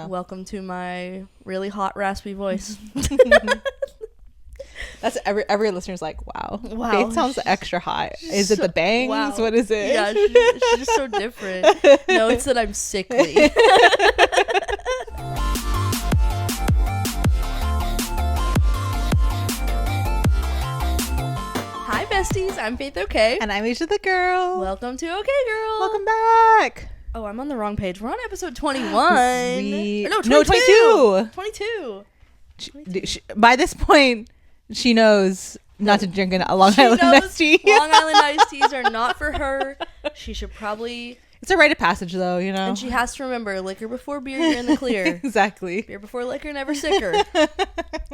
Welcome to my really hot, raspy voice. That's every listener's like, wow. Wow. Faith sounds extra hot. Is it the bangs? Wow. What is it? Yeah, she's just so different. No, it's that I'm sickly. Hi, besties. I'm Faith OK. And I'm Asia the girl. Welcome to OK Girl. Welcome back. Oh, I'm on the wrong page. We're on episode 21. No, 22. 22. By this point, she knows not to drink a Long Island iced tea. Long Island iced teas are not for her. She should probably... It's a rite of passage, though, you know? And she has to remember, liquor before beer, you're in the clear. Exactly. Beer before liquor, never sicker.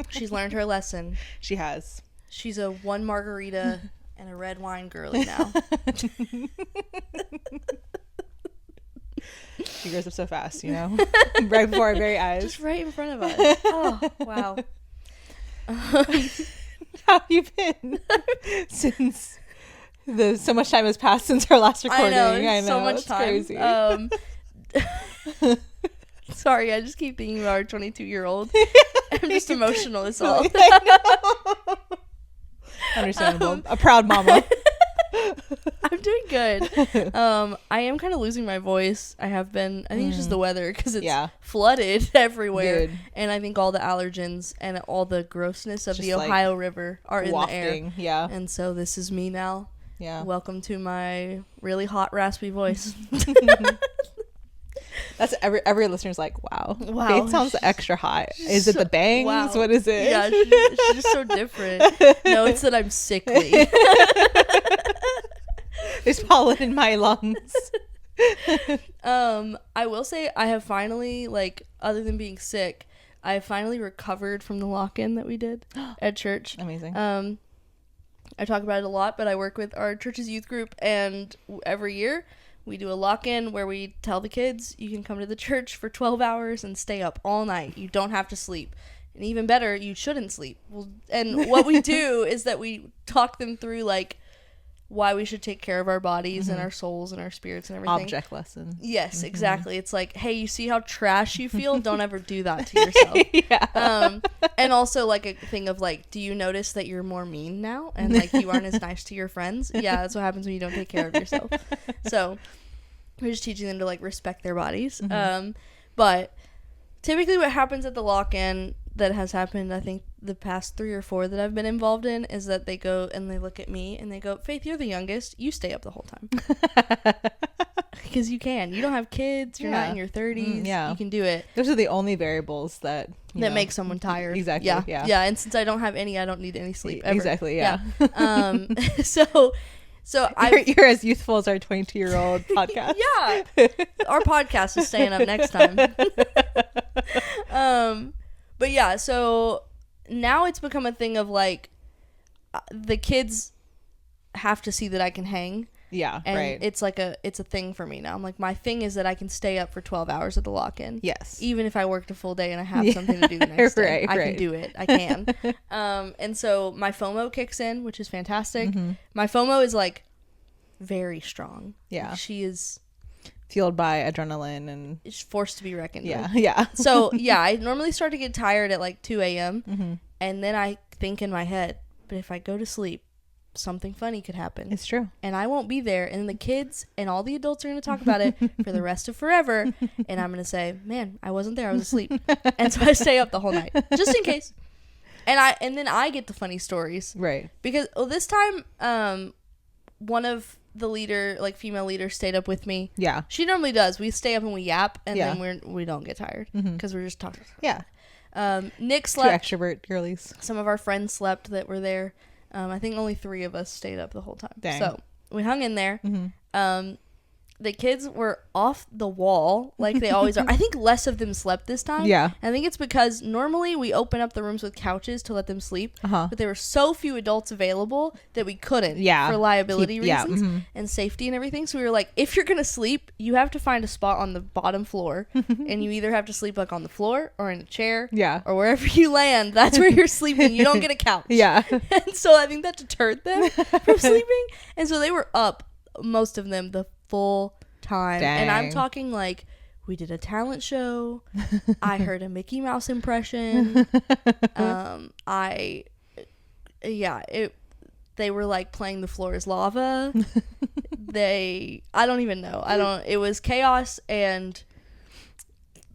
She's learned her lesson. She has. She's a one margarita and a red wine girly now. She grows up so fast, you know? Right before our very eyes. Just right in front of us. Oh, wow. How have you been? Since so much time has passed since our last recording. I know. So much it's time. Crazy. Sorry, I just keep thinking about our 22-year-old. I'm just emotional as all. Understandable. A proud mama. I'm doing good. I am kind of losing my voice. I have been. I think it's just the weather because it's flooded everywhere. Dude. And I think all the allergens and all the grossness of just the Ohio River are in the air. Yeah. And so this is me now. Yeah. Welcome to my really hot, raspy voice. That's every listener's like, wow. Faith sounds extra hot. Is it the bangs? Wow. What is it? Yeah, she's just so different. No, it's that I'm sickly. There's pollen in my lungs. I will say I have finally, like, other than being sick, I have finally recovered from the lock-in that we did at church. Amazing. I talk about it a lot, but I work with our church's youth group, and every year we do a lock-in where we tell the kids you can come to the church for 12 hours and stay up all night. You don't have to sleep. And even better, you shouldn't sleep. And what we do is that we talk them through, like, why we should take care of our bodies and our souls and our spirits and everything. Object lesson. Yes, exactly. It's like, hey, you see how trash you feel? Don't ever do that to yourself. Yeah. And also, like, a thing of, like, do you notice that you're more mean now? And, like, you aren't as nice to your friends? Yeah, that's what happens when you don't take care of yourself. So we're just teaching them to, like, respect their bodies. But typically what happens at the lock-in that has happened, I think, the past 3 or 4 that I've been involved in is that they go and they look at me and they go, Faith, you're the youngest. You stay up the whole time. Because you can. You don't have kids. You're not in your 30s. You can do it. Those are the only variables that make someone tired. Exactly. Yeah. And since I don't have any, I don't need any sleep ever. Exactly. Yeah. So you're as youthful as our 22-year-old podcast. Yeah. Our podcast is staying up next time. But yeah, so now it's become a thing of, like, the kids have to see that I can hang. Yeah, and right. It's like it's a thing for me now. I'm like, my thing is that I can stay up for 12 hours at the lock-in. Yes. Even if I worked a full day and I have something to do the next day. I can do it. I can. And so my FOMO kicks in, which is fantastic. My FOMO is, like, very strong. Yeah. Like, she is fueled by adrenaline and is forced to be reckoned with. Yeah. So, yeah, I normally start to get tired at, like, 2 a.m. And then I think in my head, but if I go to sleep, something funny could happen. It's true. And I won't be there. And the kids and all the adults are going to talk about it for the rest of forever. And I'm going to say, man, I wasn't there. I was asleep. And so I stay up the whole night just in case. And then I get the funny stories. Right. Because this time, one of the female leaders stayed up with me. Yeah. She normally does. We stay up and we yap. And then we don't get tired. Because we're just talking. Yeah. Nick slept. 2 extrovert girlies. Some of our friends slept that were there. I think only 3 of us stayed up the whole time. Dang. So we hung in there. The kids were off the wall like they always are. I think less of them slept this time. Yeah. I think it's because normally we open up the rooms with couches to let them sleep. But there were so few adults available that we couldn't. Yeah. For liability reasons and safety and everything. So we were like, if you're going to sleep, you have to find a spot on the bottom floor. And you either have to sleep, like, on the floor or in a chair. Yeah. Or wherever you land. That's where you're sleeping. You don't get a couch. Yeah. And so I think that deterred them from sleeping. And so they were up, most of them, the full time. Dang. And I'm talking, like, we did a talent show. I heard a Mickey Mouse impression. They were like playing The Floor is Lava. I don't even know. It was chaos. And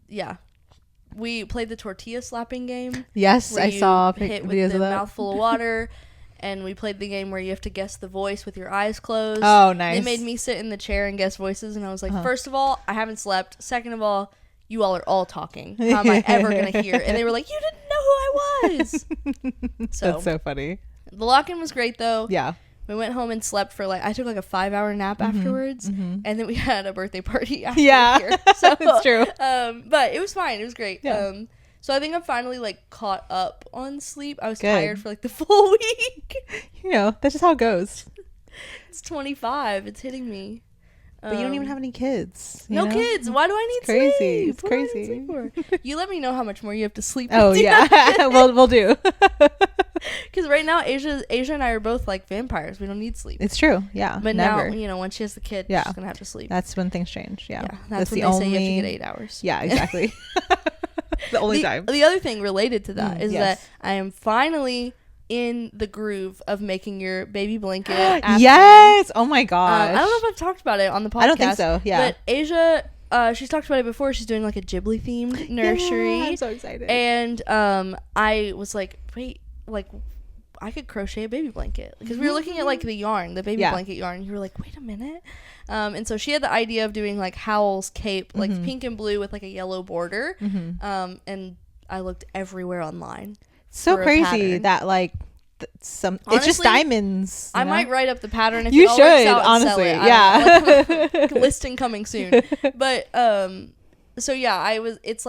yeah, we played the tortilla slapping game. Yes, I saw hit with videos the of that. mouthful of water. And we played the game where you have to guess the voice with your eyes closed. Oh, nice. They made me sit in the chair and guess voices. And I was like, first of all, I haven't slept. Second of all, you all are all talking. How am I ever going to hear? And they were like, you didn't know who I was. That's so funny. The lock-in was great, though. Yeah. We went home and slept for I took like a 5-hour nap afterwards. And then we had a birthday party after here. So, it's true. But it was fine. It was great. Yeah. So I think I'm finally caught up on sleep. I was tired for the full week. That's just how it goes. It's 25. It's hitting me. But you don't even have any kids. No kids. Why do I need crazy. sleep? It's crazy. You let me know how much more you have to sleep. Oh, yeah. we'll do. Because right now, Asia and I are both like vampires. We don't need sleep. It's true. Yeah. But never. now, when she has the kid, Yeah. she's going to have to sleep. That's when things change. Yeah. That's when they say you have to get 8 hours. Yeah, exactly. The only time. The other thing related to that is that I am finally in the groove of making your baby blanket. Yes. Oh my gosh. I don't know if I've talked about it on the podcast. I don't think so. Yeah. But Asia, she's talked about it before. She's doing a Ghibli themed nursery. Yeah, I'm so excited. And I was like, wait, I could crochet a baby blanket, because we were looking at the yarn, the baby blanket yarn. You were like, wait a minute. And so she had the idea of doing Howl's cape, pink and blue with a yellow border. And I looked everywhere online. So crazy that honestly, it's just diamonds. I might write up the pattern if you it all should, works out honestly. and sell it. Yeah. Listing coming soon. But so yeah, it's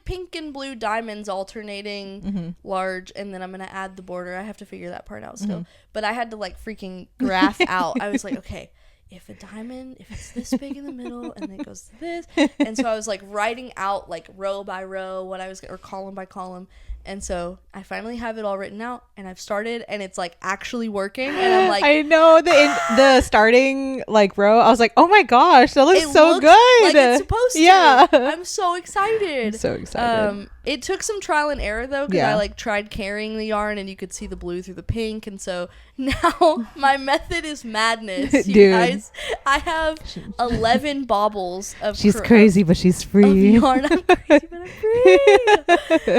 pink and blue diamonds alternating large, and then I'm gonna add the border. I have to figure that part out still. But I had to freaking graph out. I was like, okay, if a diamond, if it's this big in the middle and then it goes to this. And so I was writing out row by row or column by column. And so I finally have it all written out, and I've started, and it's actually working. And I'm I know the starting row. I was like, oh my gosh, that looks so good. Like it's supposed to. Yeah. I'm so excited. So excited. It took some trial and error though, because I tried carrying the yarn, and you could see the blue through the pink, and so now my method is madness. You guys, I have 11 baubles of. She's crazy, but she's free. Of yarn. I'm crazy, but I'm free.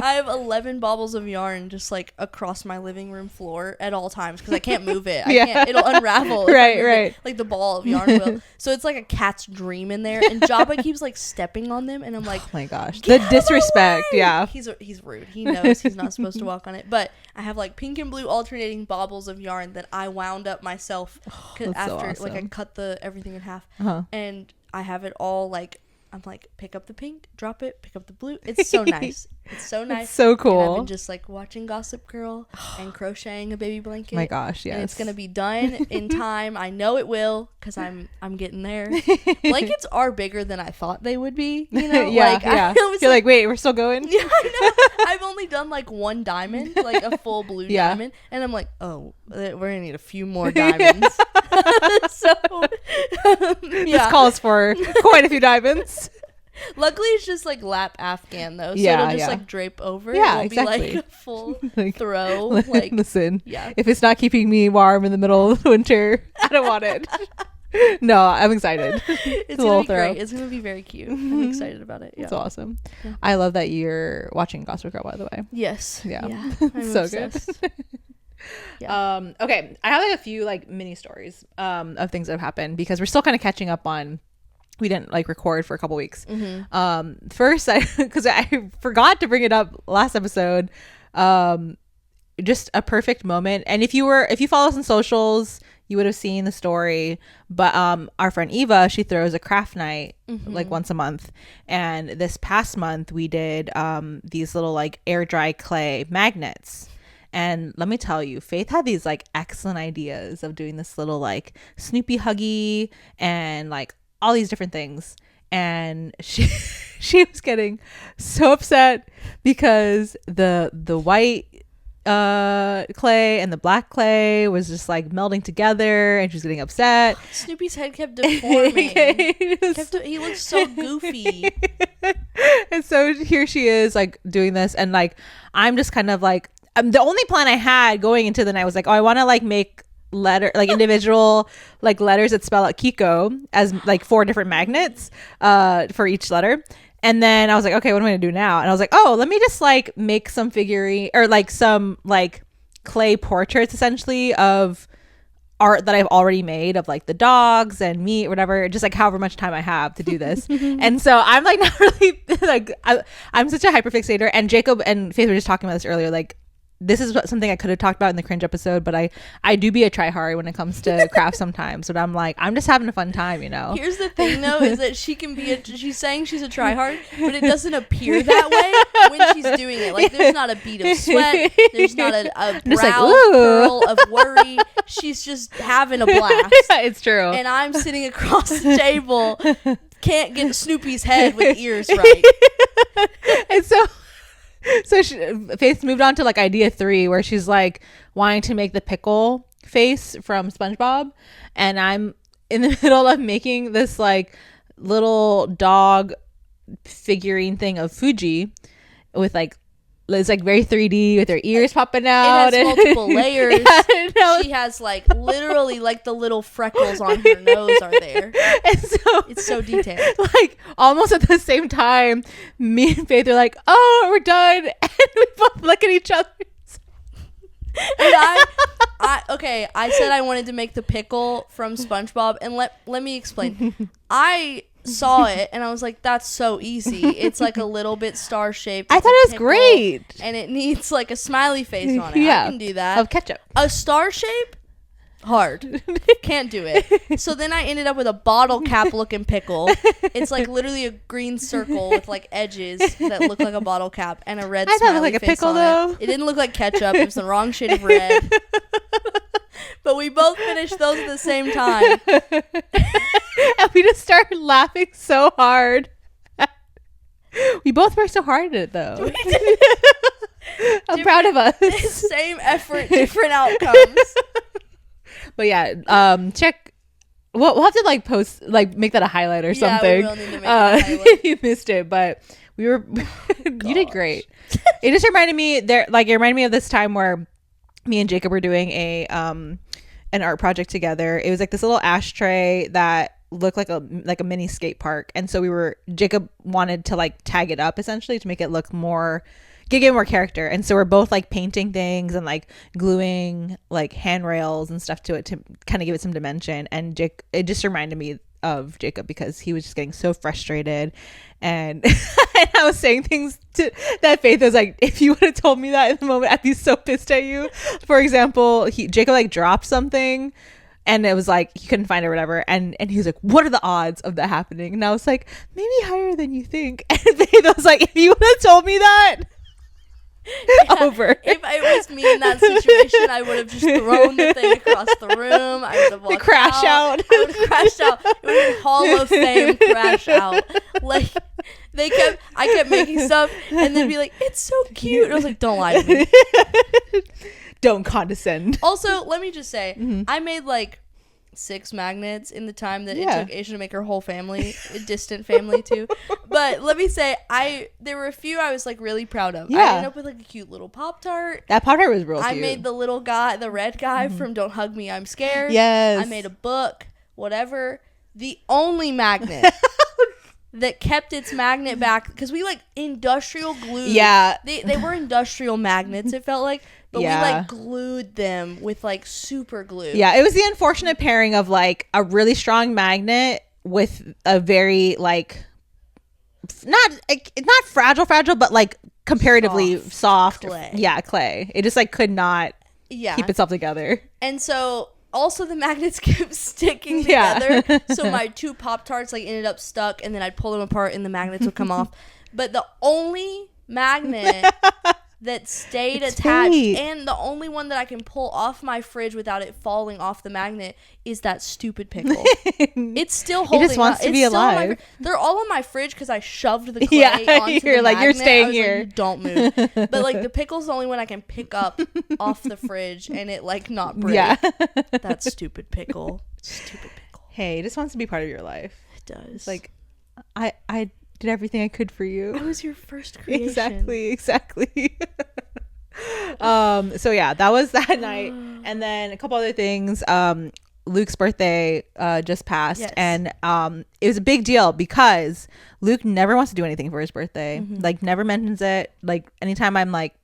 I have 11 baubles of yarn just across my living room floor at all times, because I can't move it. I can't. It'll unravel. Right. The ball of yarn will. So it's like a cat's dream in there, and Jabba keeps stepping on them, and I'm like, oh my gosh, the disrespect. Yeah. He's rude. He knows he's not supposed to walk on it. But I have pink and blue alternating baubles of yarn that I wound up myself after so awesome. I cut everything in half, and I have it all I'm pick up the pink, drop it, pick up the blue. It's so nice. It's so nice. It's so cool. And I've been just watching Gossip Girl and crocheting a baby blanket. My gosh, yes. And it's gonna be done in time. I know it will, because I'm getting there. Blankets are bigger than I thought they would be. Yeah. You're wait, we're still going? Yeah, I know. I've only done one diamond, a full blue diamond, and I'm like, oh, we're gonna need a few more diamonds. So this calls for quite a few diamonds. Luckily, it's just lap Afghan though, so it'll just drape over. Yeah, it won't exactly. be a full throw. Listen, if it's not keeping me warm in the middle of the winter, I don't want it. No, I'm excited. It's gonna be great. It's gonna be very cute. I'm excited about it. Yeah. It's awesome. Yeah. I love that you're watching Gossip Girl, by the way. Yes. Yeah. I'm so obsessed. Good. Yeah. Okay, I have a few mini stories of things that have happened, because we're still kind of catching up on. We didn't record for a couple weeks. First, because I forgot to bring it up last episode. Just a perfect moment. And if you follow us on socials, you would have seen the story. But our friend Eva, she throws a craft night once a month. And this past month we did these little air dry clay magnets. And let me tell you, Faith had these excellent ideas of doing this little Snoopy Huggy and all these different things. And she was getting so upset because the white clay and the black clay was just like melding together, and she was getting upset. Snoopy's head kept deforming. He looked so goofy. And so here she is like doing this, and like I'm just kind of like, the only plan I had going into the night was like, oh, I want to like make individual like letters that spell out Kiko as like 4 different magnets for each letter. And then I was like, okay, what am I gonna do now? And I was like, oh, let me just like make some figurine or like some like clay portraits essentially of art that I've already made of like the dogs and me or whatever, just like however much time I have to do this. And so I'm like not really like I'm such a hyperfixator, and Jacob and Faith were just talking about this earlier, like this is something I could have talked about in the cringe episode, but I do be a tryhard when it comes to craft sometimes. But I'm like, I'm just having a fun time, you know. Here's the thing though, is that she can be she's saying she's a tryhard, but it doesn't appear that way when she's doing it. Like there's not a bead of sweat, there's not a brow like, curl of worry. She's just having a blast. It's true. And I'm sitting across the table, can't get Snoopy's head with ears right. And so Faith moved on to like idea 3, where she's like wanting to make the pickle face from SpongeBob, and I'm in the middle of making this like little dog figurine thing of Fuji with like, it's like very 3D with her ears popping out. It has multiple layers. Yeah, she has like literally like the little freckles on her nose are there. And so it's so detailed. Like almost at the same time, me and Faith are like, oh, we're done. And we both look at each other. And I said I wanted to make the pickle from SpongeBob, and let me explain. I saw it and I was like, that's so easy. It's like a little bit star shaped. I thought it was great, and it needs like a smiley face on it. Yeah, I can do that. Of ketchup. A star shape, hard. Can't do it. So then I ended up with a bottle cap looking pickle. It's like literally a green circle with like edges that look like a bottle cap and a red smiley like a face pickle on though. It didn't look like ketchup. It was the wrong shade of red. But we both finished those at the same time. And we just started laughing so hard. We both worked so hard at it though. I'm proud of us. Same effort, different outcomes. But yeah, check. We'll have to like post, like make that a highlight or something. Yeah, we will need to make that a highlight. You missed it, but we were. You did great. It just reminded me it reminded me of this time where me and Jacob were doing an art project together. It was like this little ashtray that looked like a mini skate park, and so Jacob wanted to like tag it up essentially to make it look more, give it more character. And so we're both like painting things and like gluing like handrails and stuff to it to kind of give it some dimension. And it just reminded me of Jacob because he was just getting so frustrated, and and I was saying things to that Faith was like, if you would have told me that in the moment, I'd be so pissed at you. For example, Jacob like dropped something and it was like he couldn't find it or whatever, and he was like, what are the odds of that happening? And I was like, maybe higher than you think. And Faith was like, if you would have told me that, yeah, over. If it was me in that situation, I would have just thrown the thing across the room. I would have walked crash out. I would have crashed out. It would have been Hall of Fame crash out. Like I kept making stuff and then be like, it's so cute. And I was like, don't lie to me. Don't condescend. Also, let me just say, I made like 6 magnets in the time that it took Asia to make her whole family, a distant family too. But let me say, there were a few I was like really proud of. I ended up with like a cute little Pop-Tart. That Pop-Tart was real cute. I made the little guy, the red guy from Don't Hug Me, I'm Scared. Yes. I made a book, whatever. The only magnet that kept its magnet back, because we like industrial glued. Yeah. They were industrial magnets, it felt like. But we like glued them with like super glue. Yeah, it was the unfortunate pairing of like a really strong magnet with a very like not fragile, but like comparatively soft clay. Yeah, clay. It just like could not keep itself together. And so also the magnets kept sticking together. So my 2 Pop-Tarts like ended up stuck, and then I'd pull them apart and the magnets would come off. But the only magnet that stayed attached. And the only one that I can pull off my fridge without it falling off the magnet is that stupid pickle. It's still holding. It just wants to be alive. They're all on my fridge because I shoved the clay onto the magnet. You're staying here. Like, don't move. But like the pickle's the only one I can pick up off the fridge and it like not break. Yeah. That stupid pickle. Stupid pickle. Hey, it just wants to be part of your life. It does. It's like I did everything I could for you. I was your first creation. Exactly. So yeah, that was that night. And then a couple other things. Luke's birthday just passed. Yes. And it was a big deal because Luke never wants to do anything for his birthday. Mm-hmm. Like never mentions it. Like anytime I'm like,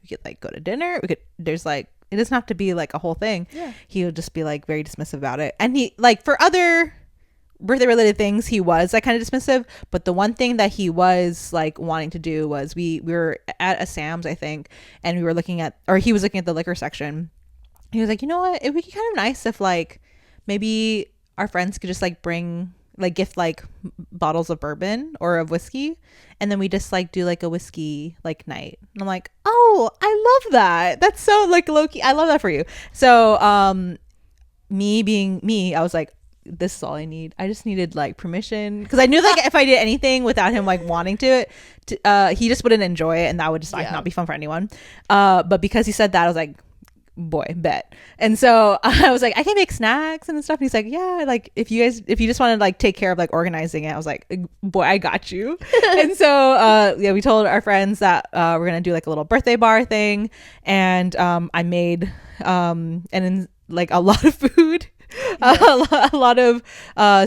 we could like go to dinner, there's like, it doesn't have to be like a whole thing. Yeah. He would just be like very dismissive about it. And he like for other birthday related things he was like kind of dismissive, but the one thing that he was like wanting to do was we were at a Sam's, I think, and we were looking at, or he was looking at the liquor section. He was like, you know what, it would be kind of nice if like maybe our friends could just like bring like gift like bottles of bourbon or of whiskey, and then we just like do like a whiskey like night. And I'm like, oh, I love that, that's so like low-key, I love that for you. So me being me, I was like, this is all I need. I just needed like permission, because I knew like if I did anything without him like wanting to he just wouldn't enjoy it, and that would just like not be fun for anyone. But because he said that, I was like, boy, bet. And so I was like, I can make snacks and stuff. And he's like, yeah, like if you just want to like take care of like organizing it. I was like, boy, I got you. And so yeah, we told our friends that we're gonna do like a little birthday bar thing, and I made and then like a lot of food. A lot of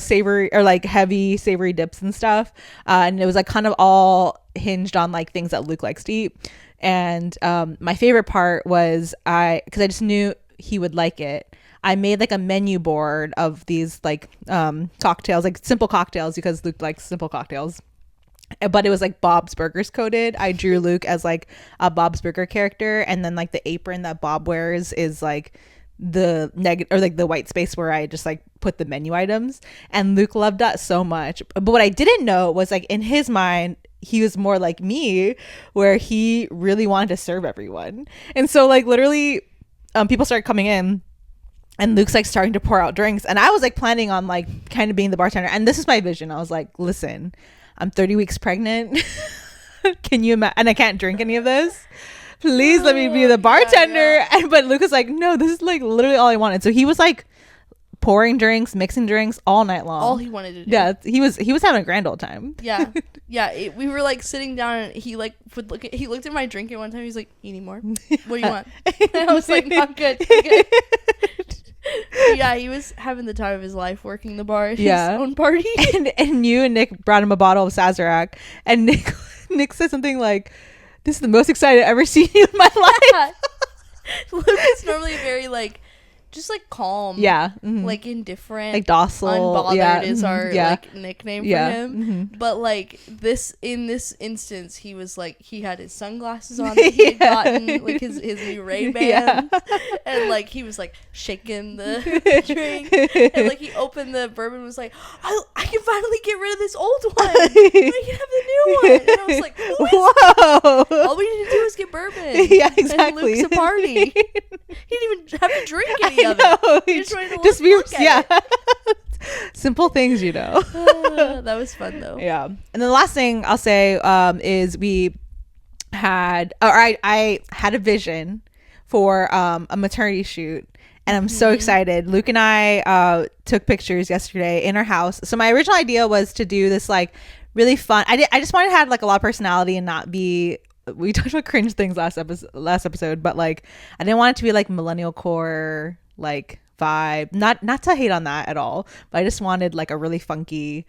savory or like heavy savory dips and stuff, and it was like kind of all hinged on like things that Luke likes to eat. And my favorite part was because I just knew he would like it, I made like a menu board of these like cocktails, like simple cocktails, because Luke likes simple cocktails. But it was like Bob's Burgers coded. I drew Luke as like a Bob's Burger character, and then like the apron that Bob wears is like the or like the white space where I just like put the menu items. And Luke loved that so much. But what I didn't know was like in his mind, he was more like me, where he really wanted to serve everyone. And so like literally people started coming in, and Luke's like starting to pour out drinks, and I was like planning on like kind of being the bartender. And this is my vision. I was like, listen, I'm 30 weeks pregnant. Can you imagine? And I can't drink any of this. Please let me be the bartender. Yeah. But Luke was like, no, this is like literally all I wanted. So he was like pouring drinks, mixing drinks all night long. All he wanted to do. Yeah, he was having a grand old time. Yeah, yeah. We were like sitting down, and he like would look at. He looked at my drink at one time. He's like, "You need more? What do you want?" And I was like, "No, I'm good." Okay. Yeah, he was having the time of his life working the bar at his own party. And you and Nick brought him a bottle of Sazerac, and Nick said something like, "This is the most excited I've ever seen you in my life." Luke is normally very like just like calm, like indifferent, like docile, unbothered is our like nickname for him. But like in this instance, he was like, he had his sunglasses on that he had gotten, like his new Ray-Bans, and like he was like shaking the drink, and like he opened the bourbon and was like, I can finally get rid of this old one, we can have the new one. And I was like, whoa, all we need to do is get bourbon. Yeah, exactly. And Luke's a party. He didn't even have to drink any of it. He just look at it. Simple things, you know. That was fun though. Yeah. And then the last thing I'll say is I had a vision for a maternity shoot, and I'm so excited. Luke and I took pictures yesterday in our house. So my original idea was to do this like really fun. I just wanted to have like a lot of personality and not be. We talked about cringe things last episode, but like I didn't want it to be like millennial core like vibe. Not to hate on that at all, but I just wanted like a really funky,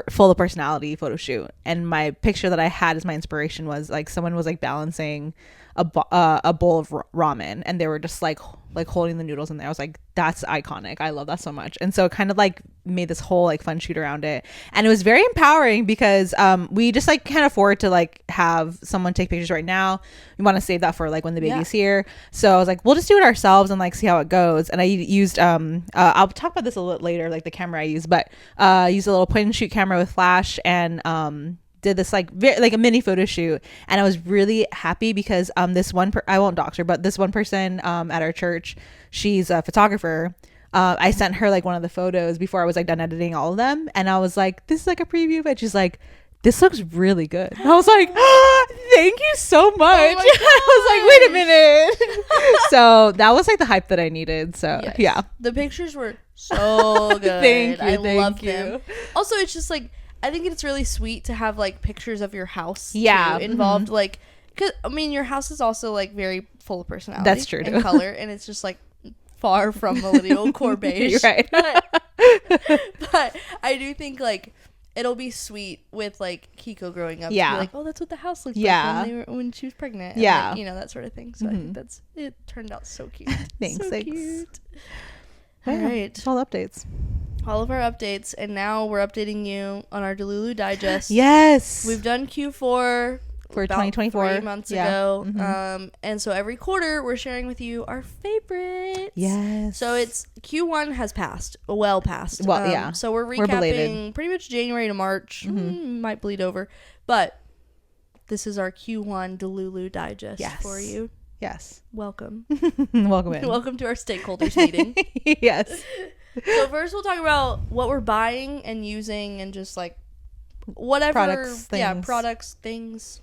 full of personality photo shoot. And my picture that I had as my inspiration was like someone was like balancing a bowl of ramen, and they were just like holding the noodles in there. I was like, that's iconic. I love that so much. And so it kind of like made this whole like fun shoot around it, and it was very empowering because we just like can't afford to like have someone take pictures right now. We want to save that for like when the baby's here. So I was like, we'll just do it ourselves and like see how it goes. And I used I'll talk about this a little later, like the camera I used, but used a little point and shoot camera with flash and did this like like a mini photo shoot, and I was really happy because this one I won't dox her, but this one person at our church, she's a photographer. I sent her like one of the photos before I was like done editing all of them, and I was like, this is like a preview, but she's like, this looks really good. And I was like, thank you so much. I was like, wait a minute. So that was like the hype that I needed. So yes. yeah, the pictures were so good. Thank you, I thank love you. them. Also, it's just like, I think it's really sweet to have like pictures of your house too, involved. Like, cause I mean, your house is also like very full of personality. That's true, and color, and it's just like far from millennial core beige. Right. But I do think like it'll be sweet with like Kiko growing up. Yeah. To be like, oh, that's what the house looked Yeah. like when she was pregnant. And, Yeah. like, you know, that sort of thing. So I think it turned out so cute. Thanks. So Thanks. cute. Yeah, All right. it's all updates. All of our updates, and now we're updating you on our Delulu Digest. Yes. We've done Q4 for about 2024 3 months ago. And so every quarter we're sharing with you our favorites. Yes. So it's Q1 has passed, well past. Well, yeah. So we're We're recapping belated. pretty much January to March. Might bleed over, but this is our Q1 Delulu Digest for you. Yes. Welcome. Welcome in. Welcome to our stakeholders meeting. Yes. So first we'll talk about what we're buying and using and just like whatever products, things,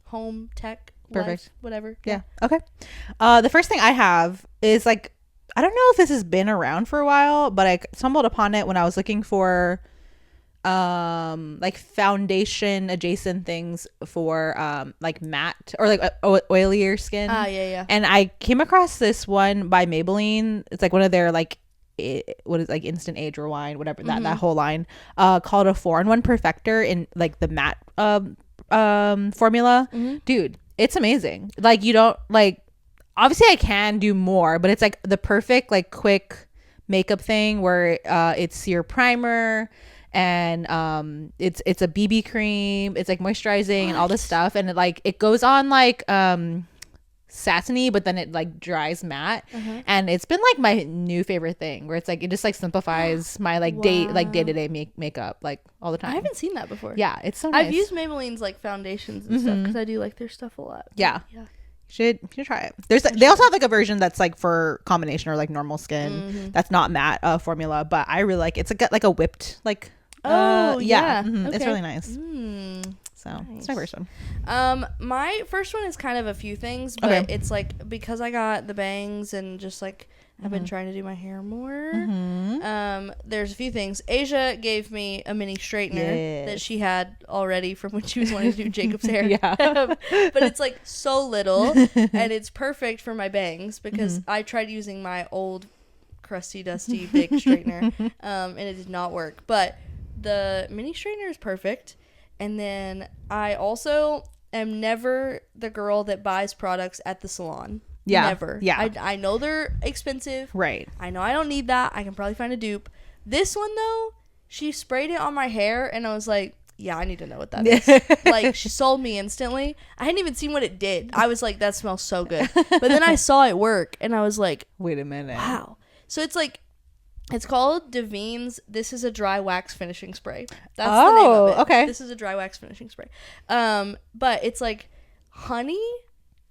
home, tech, Perfect. life, whatever. Yeah. Okay. The first thing I have is like, I don't know if this has been around for a while, but I stumbled upon it when I was looking for like foundation adjacent things for like matte or like oilier skin. Yeah. And I came across this one by Maybelline. It's like one of their like what is like instant age rewind, whatever, that whole line, called a 4-in-1 perfector in like the matte formula. Dude, it's amazing. Like, you don't like, obviously I can do more, but it's like the perfect like quick makeup thing where it's your primer and it's a BB cream, it's like moisturizing and all this stuff, and it goes on like satiny, but then it like dries matte, and it's been like my new favorite thing where it's like it just like simplifies my like day-to-day makeup like all the time. I haven't seen that before. Yeah, it's so nice. I've used Maybelline's like foundations and stuff because I do like their stuff a lot. Yeah. You should try it. They also have like a version that's like for combination or like normal skin that's not matte formula, but I really like it's like a whipped like it's really nice. So nice. It's my first one. My first one is kind of a few things, but it's like because I got the bangs and just like I've been trying to do my hair more. There's a few things. Asia gave me a mini straightener that she had already from when she was wanting to do Jacob's hair. But it's like so little and it's perfect for my bangs because I tried using my old crusty dusty big straightener and it did not work. But the mini straightener is perfect. And then I also am never the girl that buys products at the salon. Yeah. Never. Yeah. I know they're expensive. Right. I know I don't need that. I can probably find a dupe. This one, though, she sprayed it on my hair, and I was like, yeah, I need to know what that is. Like, she sold me instantly. I hadn't even seen what it did. I was like, that smells so good. But then I saw it work, and I was like, wait a minute. Wow. So it's like, it's called Deveen's This Is a Dry Wax Finishing Spray. That's the name of it. Okay. This is a dry wax finishing spray. But it's like honey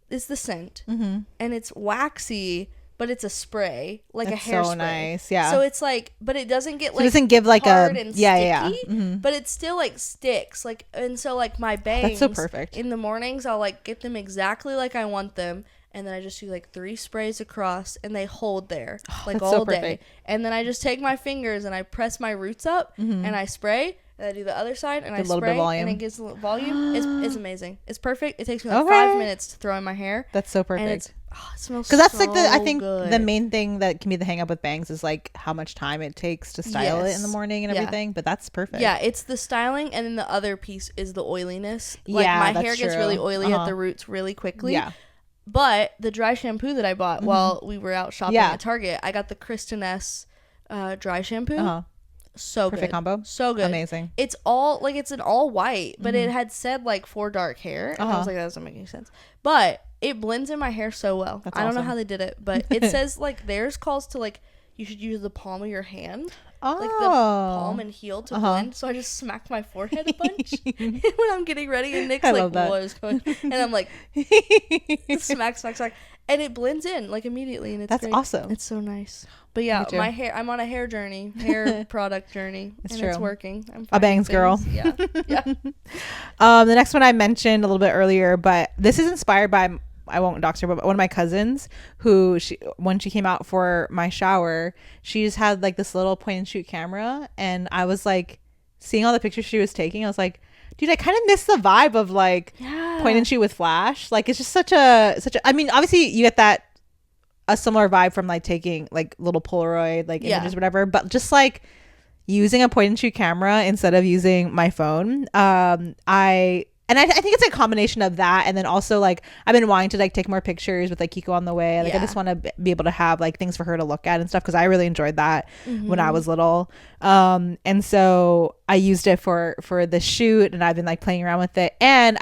is the scent, and it's waxy, but it's a spray, like That's a hairspray. so nice. Yeah. So it's like, but it doesn't get like it doesn't give like hard a and yeah. sticky, but it still like sticks. Like, and so like my bangs. That's so perfect. In the mornings, I'll like get them exactly like I want them. And then I just do like 3 sprays across and they hold there like all day. And then I just take my fingers and I press my roots up and I spray. And I do the other side and I spray and it gives a little volume. It's amazing. It's perfect. It takes me like 5 minutes to throw in my hair. That's so perfect. And it smells because that's so like I think good. the main thing that can be the hang up with bangs is like how much time it takes to style it in the morning and everything. But that's perfect. Yeah, it's the styling, and then the other piece is the oiliness. Like my hair gets really oily at the roots really quickly. Yeah. But the dry shampoo that I bought while we were out shopping at Target, I got the Kristen S dry shampoo. So perfect good. combo. So good. Amazing. It's all like it's an all white, but it had said like for dark hair, and I was like, that doesn't make any sense. But it blends in my hair so well. I don't know how they did it, but it says like theirs calls to like you should use the palm of your hand. like the palm and heel to blend. So I just smack my forehead a bunch when I'm getting ready, and Nick's like, what is going on? And I'm like, smack. And it blends in like immediately, and it's great. Awesome. It's so nice. But yeah, my hair, I'm on a hair product journey. It's and true. It's working. I'm a bangs girl. Yeah. The next one I mentioned a little bit earlier, but this is inspired by, I won't dox her, but one of my cousins who when she came out for my shower, she just had like this little point and shoot camera, and I was like seeing all the pictures she was taking. I was like, dude, I kind of miss the vibe of like point and shoot with flash. Like it's just such a I mean, obviously you get a similar vibe from like taking like little Polaroid like images, whatever, but just like using a point and shoot camera instead of using my phone. I think it's a combination of that, and then also like I've been wanting to like take more pictures with like Kiko on the way. Like I just want to be able to have like things for her to look at and stuff, because I really enjoyed that when I was little. And so I used it for the shoot, and I've been like playing around with it. And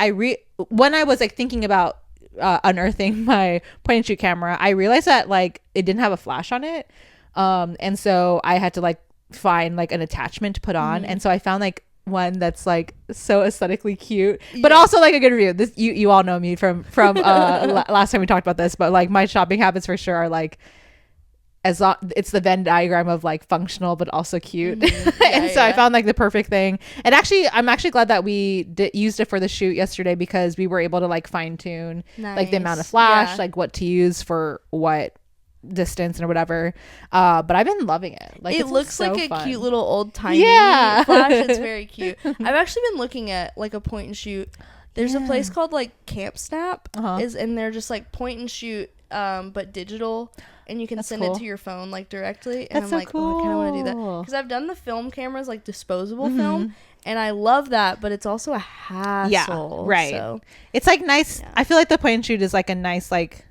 when I was like thinking about unearthing my point and shoot camera, I realized that like it didn't have a flash on it, and so I had to like find like an attachment to put on. And so I found like one that's like so aesthetically cute, but also like a good review. This you all know me from last time we talked about this, but like my shopping habits for sure are like it's the Venn diagram of like functional but also cute. And so I found like the perfect thing. And actually I'm actually glad that we used it for the shoot yesterday, because we were able to like fine tune like the amount of flash, like what to use for what distance and whatever. But I've been loving it. Like it looks so like a fun. cute little old tiny flash. It's very cute. I've actually been looking at like a point and shoot. There's a place called like Camp Snap, and they're just like point and shoot but digital, and you can send it to your phone like directly. And I'm like, oh, I kind of want to do that, because I've done the film cameras, like disposable film, and I love that, but it's also a hassle. Yeah, right. So it's like nice. I feel like the point and shoot is like a nice like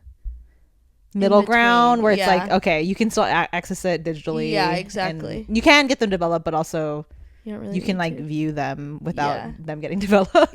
middle ground where it's like, okay, you can still access it digitally. Yeah, exactly. You can get them developed, but also you can like view them without them getting developed.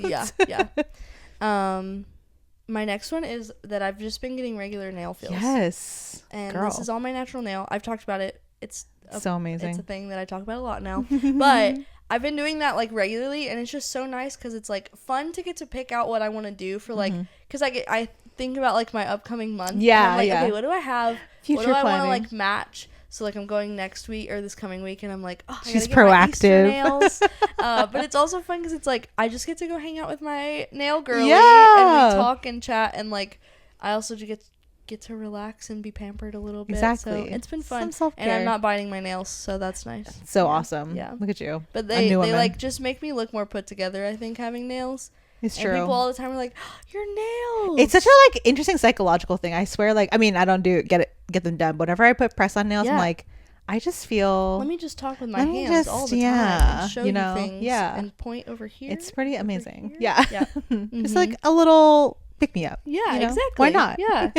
My next one is that I've just been getting regular nail fills. Yes. And this is all my natural nail. I've talked about it. It's so amazing. It's a thing that I talk about a lot now. But I've been doing that like regularly, and it's just so nice because it's like fun to get to pick out what I want to do for like, because I think about like my upcoming month. Yeah. And I'm like, okay, what do I have? What do I want to like match? So like I'm going next week or this coming week, and I'm like, oh, she's proactive. Nails. But it's also fun because it's like I just get to go hang out with my nail girly, and we talk and chat, and like I also get to relax and be pampered a little bit. Exactly. So it's been fun. And I'm not biting my nails, so that's nice. So awesome. Yeah. Look at you. But they like just make me look more put together, I think, having nails. It's true. People all the time are like, oh, your nails. It's such a like interesting psychological thing. I swear, like, I mean, I don't get them done. Whenever I put press on nails, I'm like, I just feel. Let me just talk with my hands all the time and show you things and point over here. It's pretty amazing. Yeah. Just like a little pick me up. Yeah, exactly. Why not? Yeah.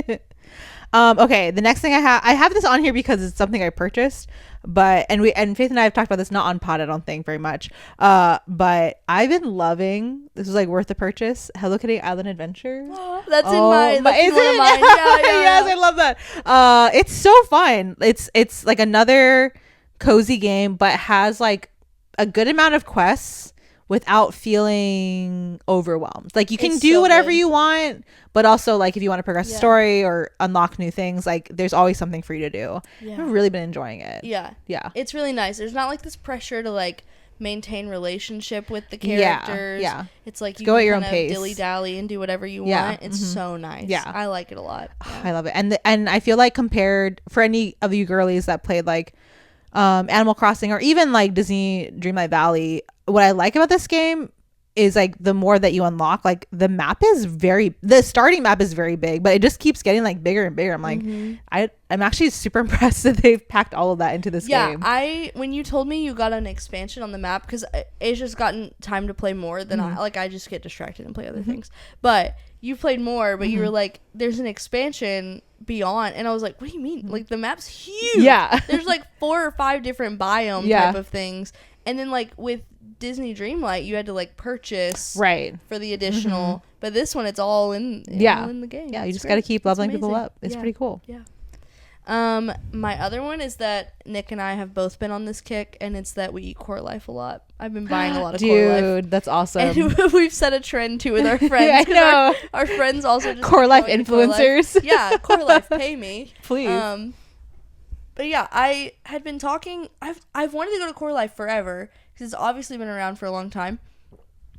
Okay, the next thing I have this on here because it's something I purchased, but and Faith and I have talked about this, not on pod, I don't think very much, but I've been loving, this was like worth the purchase, Hello Kitty Island Adventure. That's in mine. That's is one it? Of mine. Yeah. Yes, I love that. It's so fun. It's like another cozy game, but has like a good amount of quests without feeling overwhelmed. Like you can do whatever you want, but also like if you want to progress the story or unlock new things, like there's always something for you to do. I've really been enjoying it. Yeah It's really nice. There's not like this pressure to like maintain relationship with the characters. It's like you go can at your own kind pace, of dilly-dally and do whatever you want. It's so nice. I like it a lot. I love it. And I feel like compared, for any of you girlies that played like Animal Crossing or even like Disney Dreamlight Valley, what I like about this game is like the more that you unlock, like the starting map is very big, but it just keeps getting like bigger and bigger. I'm like, I'm actually super impressed that they've packed all of that into this game. When you told me you got an expansion on the map, because it's just gotten time to play more than I just get distracted and play other things, but you played more, but you were like, there's an expansion beyond, and I was like, what do you mean? Like the map's huge. There's like 4 or 5 different biome type of things, and then like with Disney Dreamlight you had to like purchase for the additional, but this one it's all in the game. You just got to keep leveling people up. It's pretty cool. My other one is that Nick and I have both been on this kick, and it's that we eat Core Life a lot. I've been buying a lot of Core Life. Dude, that's awesome. And we've set a trend too with our friends. Yeah, I know. Our friends also just Core Life influencers. Core Life. Yeah, Core Life, pay me. Please. But yeah, I had been talking. I've wanted to go to Core Life forever because it's obviously been around for a long time.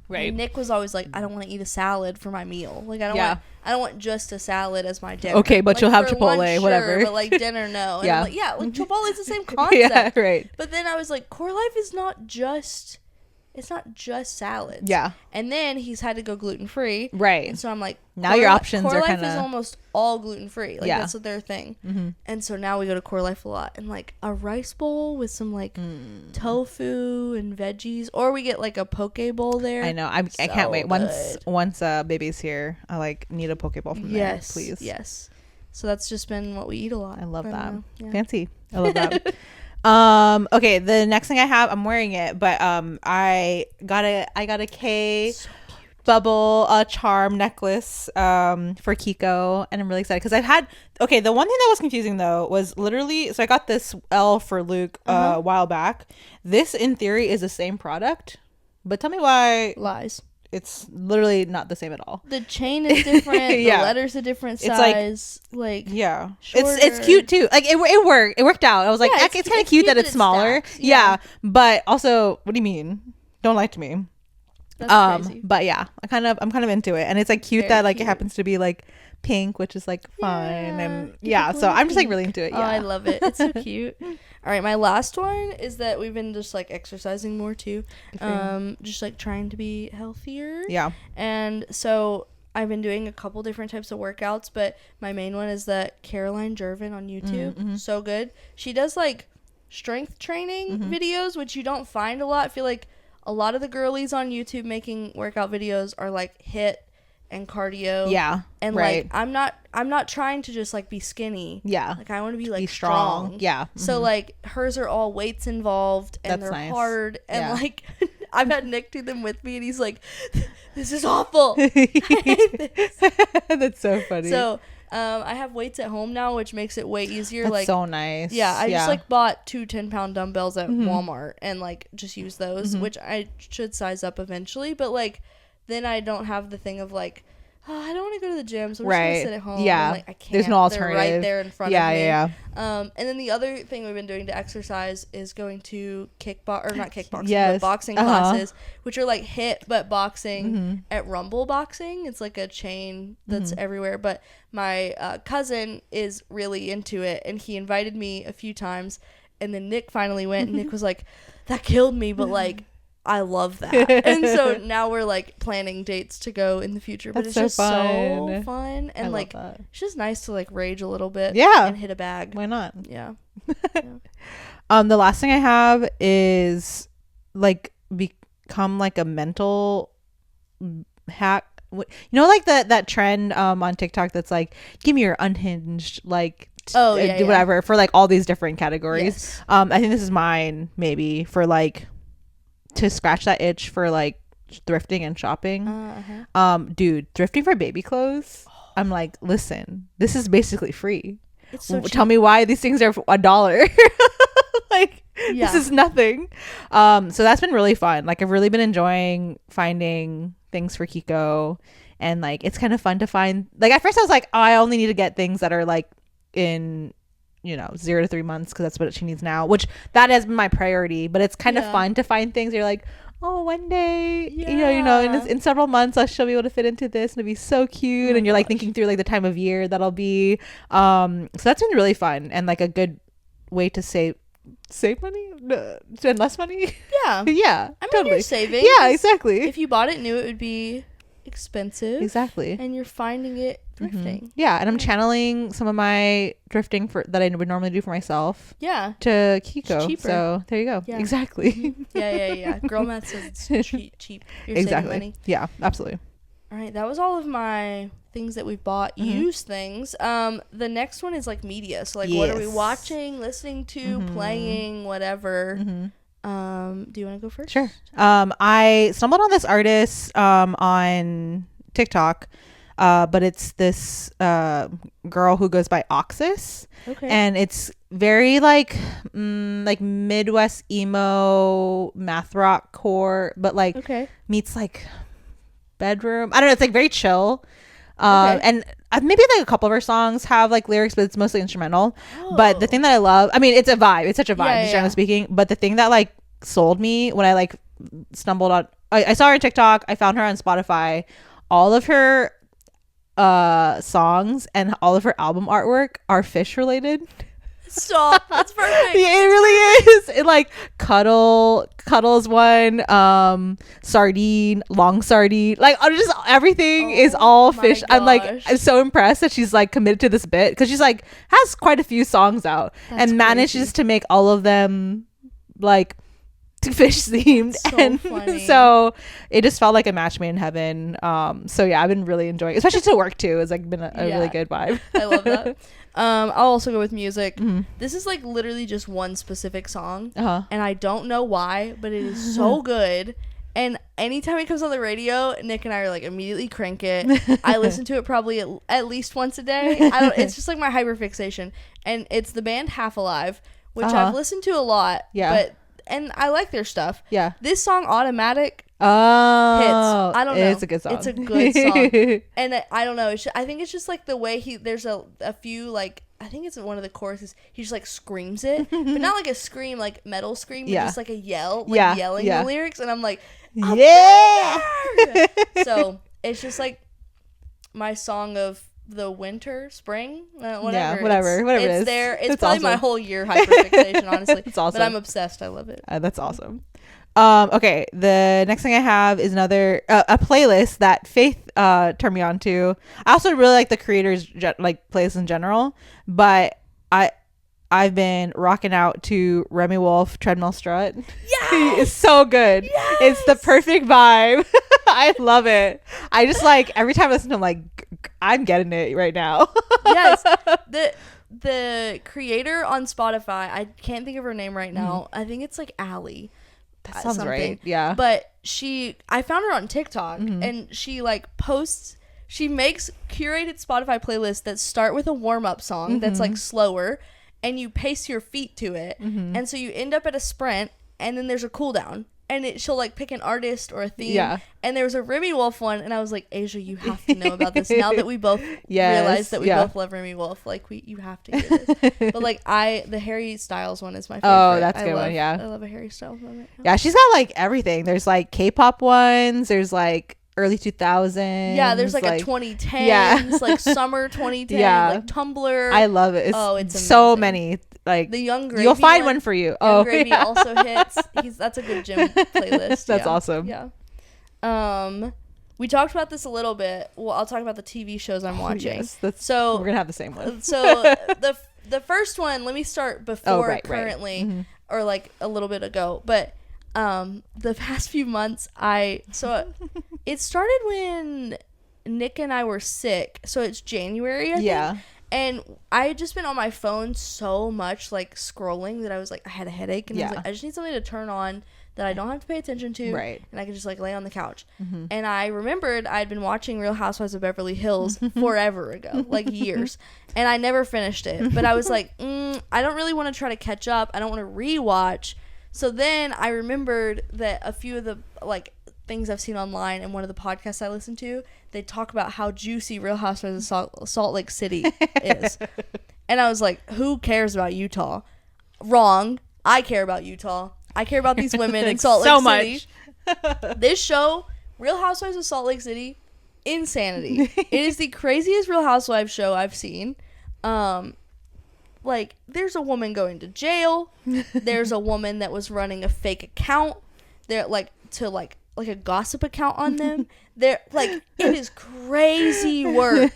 Right. And Nick was always like, I don't want to eat a salad for my meal. Like I don't want just a salad as my dinner. Okay, but like, you'll have for Chipotle, lunch, whatever. Sure, but like dinner, no. And I'm like, like Chipotle is the same concept. Yeah, right. But then I was like, Core Life is not just. It's not just salads. Yeah. And then he's had to go gluten free. Right. And so I'm like, now your options Core are Life kind of is almost all gluten free. Like that's their thing. Mm-hmm. And so now we go to Core Life a lot, and like a rice bowl with some like tofu and veggies, or we get like a poke bowl there. I know. I can't wait. Once baby's here, I like need a poke bowl from there, please. Yes. So that's just been what we eat a lot. I love that. Yeah. Fancy. I love that. Okay, the next thing I have, I'm wearing it, but I got a K bubble charm necklace for Kiko, and I'm really excited because the one thing that was confusing though was literally, so I got this L for Luke a while back. This in theory is the same product, but tell me why Lies. it's literally not the same at all. The chain is different. The letters a different size. Like yeah, shorter. it's cute too. Like it worked out. I was like, it's kind of cute that it's smaller. Yeah, but also, what do you mean? Don't lie to me. That's crazy. But yeah, I'm kind of into it, and it's like cute that like it happens to be like pink, which is like fun, and so I'm just like really into it. Yeah, I love it. It's so cute. All right, my last one is that we've been just like exercising more too, just like trying to be healthier. Yeah, and so I've been doing a couple different types of workouts, but my main one is that Caroline Jervin on YouTube. So good. She does like strength training videos, which you don't find a lot. I feel like a lot of the girlies on YouTube making workout videos are like HIIT and cardio. Yeah. And like I'm not trying to just like be skinny. Yeah. Like I want to be like be strong. Yeah. So like hers are all weights involved, and that's they're nice. hard, and like I've had Nick do them with me, and he's like, this is awful. I hate this. That's so funny. So I have weights at home now, which makes it way easier. That's like so nice. Yeah, I just like bought 2 10-pound dumbbells at Walmart and like just use those, which I should size up eventually. But like then I don't have the thing of like, oh, I don't want to go to the gym, so I'm just gonna sit at home. Yeah, and, like, I can't. There's no alternative. They're right there in front of me. Yeah. And then the other thing we've been doing to exercise is going to not kickboxing, but boxing classes, which are like HIIT but boxing at Rumble Boxing. It's like a chain that's everywhere. But my cousin is really into it, and he invited me a few times. And then Nick finally went, and Nick was like, "That killed me," but like, I love that. And so now we're like planning dates to go in the future, but it's just so fun. And like it's just nice to like rage a little bit and hit a bag. Why not? Yeah. The last thing I have is like become like a mental hack. You know, like that trend on TikTok that's like, give me your unhinged like whatever for like all these different categories. I think this is mine maybe for like to scratch that itch for like thrifting and shopping. Dude, thrifting for baby clothes, I'm like, listen, this is basically free. It's so cheap. Tell me why these things are $1. Like this is nothing. So that's been really fun. Like I've really been enjoying finding things for Kiko, and like it's kind of fun to find. Like at first I was like, oh, I only need to get things that are like in 0 to 3 months, because that's what she needs now, which that has been my priority. But it's kind of fun to find things you're like, oh, one day in several months she'll be able to fit into this and it'll be so cute. And you're like thinking through like the time of year that'll be so that's been really fun, and like a good way to save money, spend less money. I mean, totally. You're saving. Exactly. If you bought it new, it would be expensive, exactly, and you're finding it thrifting. And I'm channeling some of my thrifting that I would normally do for myself to Kiko. So there you go. Exactly. Girl math says it's cheap. You're saving money. Absolutely. All right, that was all of my things that we've bought, used things. The next one is like media, so like what are we watching, listening to, playing, whatever. Do you want to go first? Sure. I stumbled on this artist on TikTok. but it's this girl who goes by Oxus. Okay. And it's very like Midwest emo math rock core, but like meets like bedroom. I don't know. It's like very chill. And maybe like a couple of her songs have like lyrics, but it's mostly instrumental. But the thing that I love, I mean, it's a vibe. It's such a vibe, generally speaking. But the thing that like sold me when I like stumbled on, I saw her on TikTok. I found her on Spotify. All of her songs and all of her album artwork are fish related. Stop. That's perfect. Yeah, it really is. It like cuddles one, sardine, long sardine, like just everything is all fish. I'm so impressed that she's like committed to this bit, because she's like has quite a few songs out. That's and manages to make all of them like fish themed. So and funny. So it just felt like a match made in heaven. So yeah, I've been really enjoying it, especially to work too. It's like been a really good vibe. I love that. I'll also go with music. This is like literally just one specific song, and I don't know why, but it is so good. And anytime it comes on the radio, Nick and I are like immediately crank it. I listen to it probably at least once a day. It's just like my hyperfixation. And it's the band Half Alive, which I've listened to a lot. Yeah. And I like their stuff. Yeah. This song, Automatic, hits. I don't know. It's a good song. It's a good song. And I don't know. I think it's just like the way there's a few like, I think it's one of the choruses. He just like screams it, but not like a scream, like metal scream. Yeah. Just like a yell, like yelling the lyrics. And I'm like, yeah. So it's just like my song of the winter, spring, whatever. Yeah, whatever it is. It's there. It's probably awesome. My whole year hyperfixation, honestly. It's awesome. But I'm obsessed. I love it. That's awesome. Okay, the next thing I have is another a playlist that Faith turned me on to. I also really like the creators like playlists in general, but I've been rocking out to Remy Wolf Treadmill Strut. Yeah, it's so good. Yes! It's the perfect vibe. I love it. I just like every time I listen to him, like I'm getting it right now. Yes, the creator on Spotify, I can't think of her name right now. I think it's like Allie. That sounds something. Right. Yeah. But I found her on TikTok, and she like posts. She makes curated Spotify playlists that start with a warm up song that's like slower, and you pace your feet to it, and so you end up at a sprint, and then there's a cool down. And she'll like pick an artist or a theme. Yeah. And there was a Remy Wolf one, and I was like, Asia, you have to know about this. Now that we both realized that we both love Remy Wolf, like you have to hear this. But like the Harry Styles one is my favorite. Oh, that's a good one. Yeah. I love a Harry Styles moment. Yeah, she's got like everything. There's like K-pop ones. There's like early 2000s. Yeah, there's like a 2010s, like summer 2010, like Tumblr. I love it. It's so many. Like the Young Gravy, you'll find one for you. Young Gravy also hits. That's a good gym playlist. That's awesome. Yeah. We talked about this a little bit. Well, I'll talk about the TV shows I'm watching. Yes, we're gonna have the same one. So the first one. Let me start before currently, or like a little bit ago. But the past few months, it started when Nick and I were sick. So it's January. I think. And I had just been on my phone so much, like, scrolling, that I was like, I had a headache. And I was like, I just need something to turn on that I don't have to pay attention to. Right. And I could just, like, lay on the couch. And I remembered I'd been watching Real Housewives of Beverly Hills forever ago, like years. And I never finished it. But I was like, I don't really want to try to catch up. I don't want to rewatch. So then I remembered that a few of the, like, things I've seen online and one of the podcasts I listen to, they talk about how juicy Real Housewives of Salt Lake City is. And I was like, who cares about Utah? Wrong. I care about Utah. I care about these women in Salt Lake City. This show, Real Housewives of Salt Lake City, insanity. It is the craziest Real Housewives show I've seen. Like, there's a woman going to jail. There's a woman that was running a fake account. They're like a gossip account on them. They're like, it is crazy work.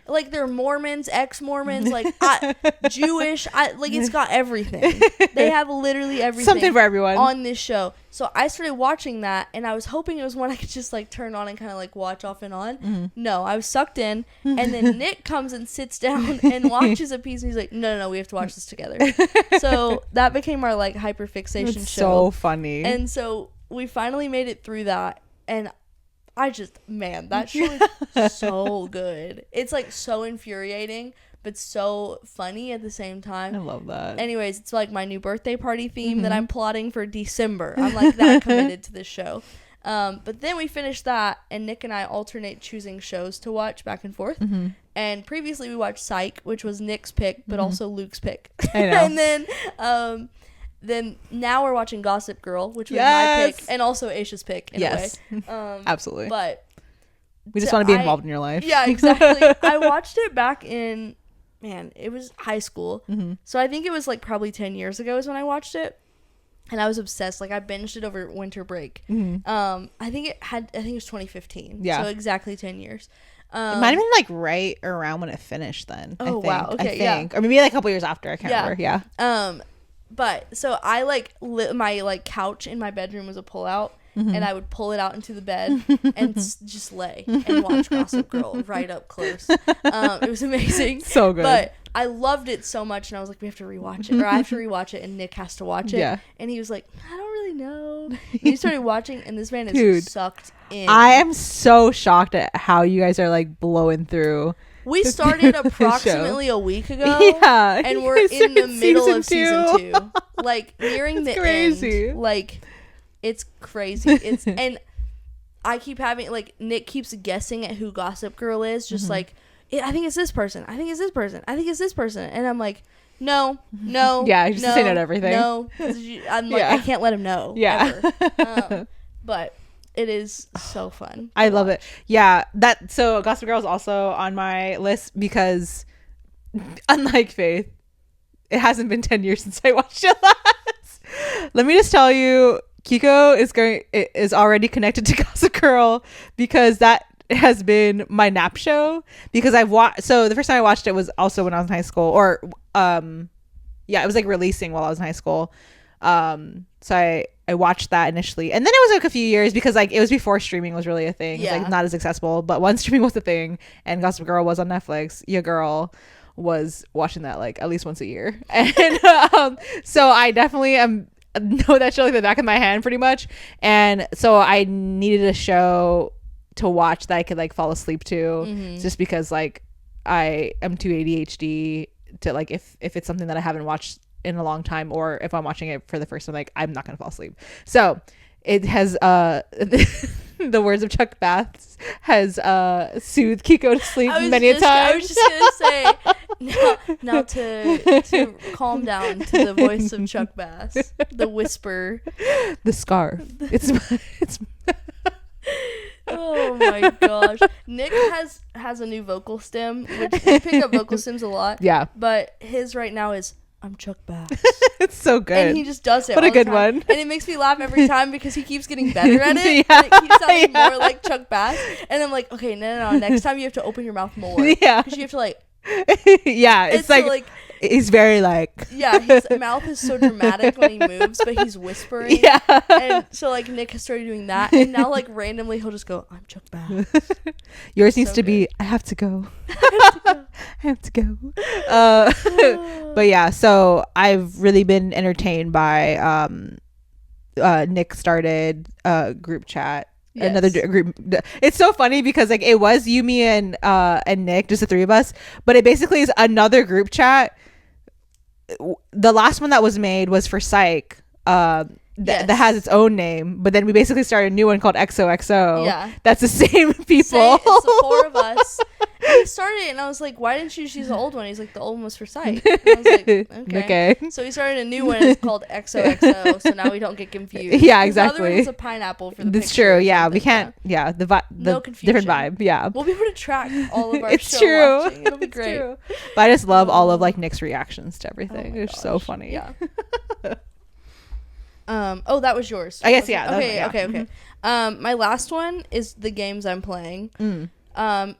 Like, they're Mormons, ex-Mormons, like Jewish. Like, it's got everything. They have literally everything. Something for everyone on this show. So I started watching that, and I was hoping it was one I could just like turn on and kind of like watch off and on. No, I was sucked in, and then Nick comes and sits down and watches a piece, and he's like, no, we have to watch this together. So that became our like hyperfixation show. So funny. And so we finally made it through that, and that show is so good. It's like so infuriating, but so funny at the same time. I love that. Anyways, it's like my new birthday party theme that I'm plotting for December. I'm like that committed to this show. But then we finished that, and Nick and I alternate choosing shows to watch back and forth. And previously we watched Psych, which was Nick's pick, but also Luke's pick. I know. And then now we're watching Gossip Girl, which was my pick, and also Aisha's pick in a way. Absolutely. But we just want to be involved in your life. Yeah, exactly. I watched it back in, it was high school. So I think it was like probably 10 years ago is when I watched it. And I was obsessed. Like, I binged it over winter break. I think it was 2015. Yeah. So exactly 10 years. It might have been like right around when it finished then. Oh, wow. Okay, I think. Or maybe like a couple years after. I can't remember. Yeah. But so I like my like couch in my bedroom was a pull out. And I would pull it out into the bed and just lay and watch Gossip Girl right up close. It was amazing. So good. But I loved it so much, and I was like, we have to rewatch it. Or I have to rewatch it, and Nick has to watch it. Yeah. And he was like, I don't really know. And he started watching, and this man is sucked in. I am so shocked at how you guys are like blowing through. We started approximately a week ago. Yeah. And we're in the middle of season 2. Like, nearing the end. Like, it's crazy. And I keep having, like, Nick keeps guessing at who Gossip Girl is, just like, I think it's this person. I think it's this person. I think it's this person. And I'm like, no. Yeah, you just say no to everything. No. I'm like, I can't let him know. Yeah. But it is so fun. I love it. Yeah. So Gossip Girl is also on my list because, unlike Faith, it hasn't been 10 years since I watched it last. Let me just tell you, Kiko is already connected to Gossip Girl because that has been my nap show, because I've watched. So the first time I watched it was also when I was in high school, or it was like releasing while I was in high school. So I watched that initially, and then it was like a few years because like it was before streaming was really a thing. Yeah. Like not as accessible, but once streaming was a thing and Gossip Girl was on Netflix, your girl was watching that like at least once a year. And so I definitely know that show like the back of my hand pretty much. And so I needed a show to watch that I could like fall asleep to, just because like I am too ADHD to like if it's something that I haven't watched in a long time, or if I'm watching it for the first time, like I'm not gonna fall asleep. So it has the words of Chuck Bass has soothed Kiko to sleep many a time. I was just gonna say now to calm down to the voice of Chuck Bass, the whisper, the scarf. It's oh my gosh. Nick has a new vocal stem, which we pick up vocal stems a lot. Yeah. But his right now is, I'm Chuck Bass. It's so good. And he just does it. What all a good the time. one. And it makes me laugh every time because he keeps getting better at it. Yeah. And it keeps sounding more like Chuck Bass. And I'm like, okay, no. Next time you have to open your mouth more. Yeah. Because you have to like. Yeah. It's like he's very like. Yeah. His mouth is so dramatic when he moves, but he's whispering. Yeah. And so like Nick has started doing that. And now like randomly he'll just go, I'm Chuck Bass. Yours needs to be, I have to go. I have to go. But yeah, so I've really been entertained by Nick started a group chat. Yes. Another group. It's so funny because like it was you, me, and Nick, just the three of us, but it basically is another group chat. The last one that was made was for Psych. That has its own name, but then we basically started a new one called XOXO. Yeah, that's the same people. It's the four of us. And he started it, and I was like, "Why didn't you choose the old one?" He's like, "The old one was for Psych." And I was like, "Okay." So we started a new one. It's called XOXO. So now we don't get confused. Yeah, exactly. The other one is a pineapple for the. That's true. Yeah, we can't. Yeah, the no different vibe. Yeah, we'll be able to track all of our. It's true. Watching. It'll be great. True. But I just love all of like Nick's reactions to everything. It's so funny. Yeah. That was yours. I guess, yeah. Okay. My last one is the games I'm playing.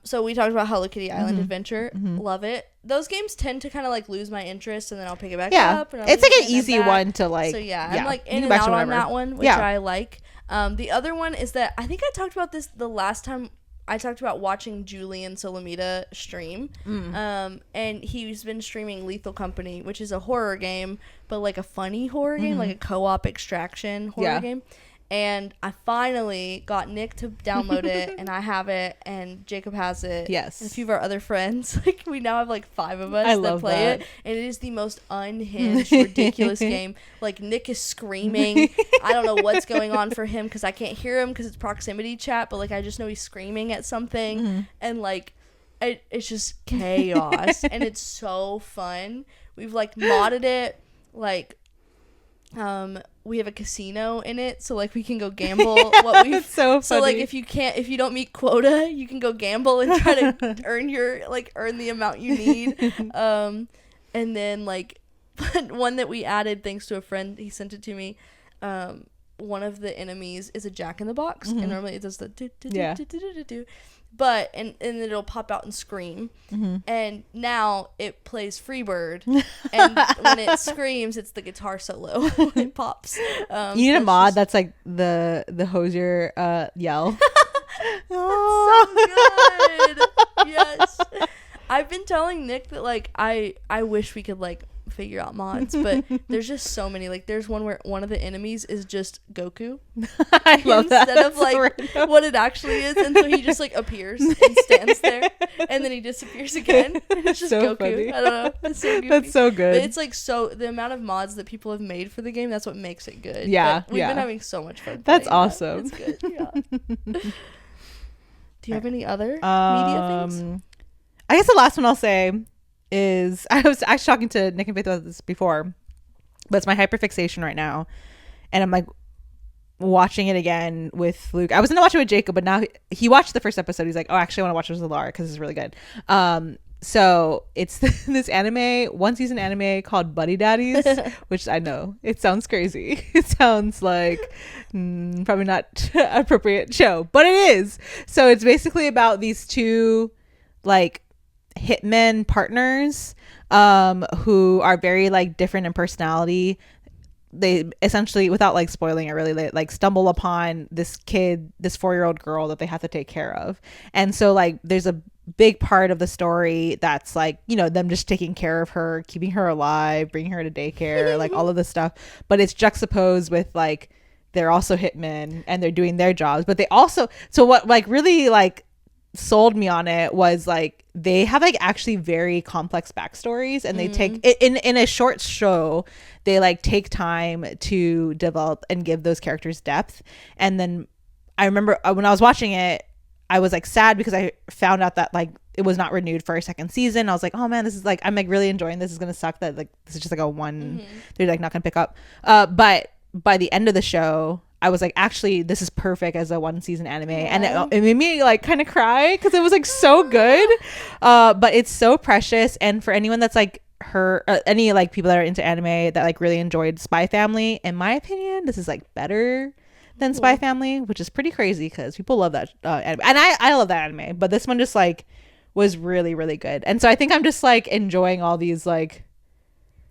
So we talked about Hello Kitty Island Adventure. Love it. Those games tend to kind of like lose my interest, and then I'll pick it back up. And it's like an easy one to like. So I'm like in and out on that one, which I like. The other one is that I think I talked about this the last time. I talked about watching Julie and Solomita stream. And he's been streaming Lethal Company, which is a horror game, but like a funny horror game, like a co-op extraction horror game. And I finally got Nick to download it, and I have it, and Jacob has it. Yes. And a few of our other friends. Like, we now have like 5 of us that play it. And it is the most unhinged, ridiculous game. Like, Nick is screaming. I don't know what's going on for him because I can't hear him because it's proximity chat, but like I just know he's screaming at something. And like it's just chaos. And it's so fun. We've like modded it, like we have a casino in it, so like we can go gamble what we've so like if you don't meet quota, you can go gamble and try to earn the amount you need. And then like one that we added thanks to a friend, he sent it to me. One of the enemies is a jack-in-the-box, and normally it does the do. But and it'll pop out and scream, and now it plays Freebird, and when it screams, it's the guitar solo when it pops. You need a mod that's like the Hosier yell. That's so good. Yes, I've been telling Nick that like I wish we could like figure out mods, but there's just so many. Like there's one where one of the enemies is just Goku. I love that. Instead of like what it actually is, and so he just like appears and stands there, and then he disappears again, and it's just so Goku. Funny. I don't know. It's so goofy. That's so good. But it's like the amount of mods that people have made for the game, that's what makes it good. Yeah, but we've been having so much fun. That's awesome. It's good. Yeah. Do you have any other media things? I guess the last one I'll say is I was actually talking to Nick and Faith about this before, but it's my hyperfixation right now, and I'm like watching it again with Luke. I was gonna watch it with Jacob, but now he watched the first episode. He's like, oh, actually I want to watch it with Laura because it's really good. So it's this one season anime called Buddy Daddies, which I know it sounds crazy. It sounds like probably not appropriate show, but it is. So it's basically about these two like hitmen partners who are very like different in personality. They essentially, without like spoiling it really, they like stumble upon this 4-year-old girl that they have to take care of, and so like there's a big part of the story that's like, you know, them just taking care of her, keeping her alive, bringing her to daycare, like all of this stuff, but it's juxtaposed with like they're also hitmen and they're doing their jobs, but they also, so what like really like sold me on it was like they have like actually very complex backstories, and they take in a short show, they like take time to develop and give those characters depth. And then I remember when I was watching it, I was like sad because I found out that like it was not renewed for a second season. I was like, oh man, this is like, I'm like really enjoying this. It's gonna suck that like this is just like a one they're like not gonna pick up, but by the end of the show I was like, actually this is perfect as a 1 season anime. And it made me like kind of cry because it was like so good, but it's so precious. And for anyone that's like any like people that are into anime that like really enjoyed Spy Family, in my opinion this is like better than Spy Family, which is pretty crazy because people love that anime, and I love that anime, but this one just like was really really good. And so I think I'm just like enjoying all these like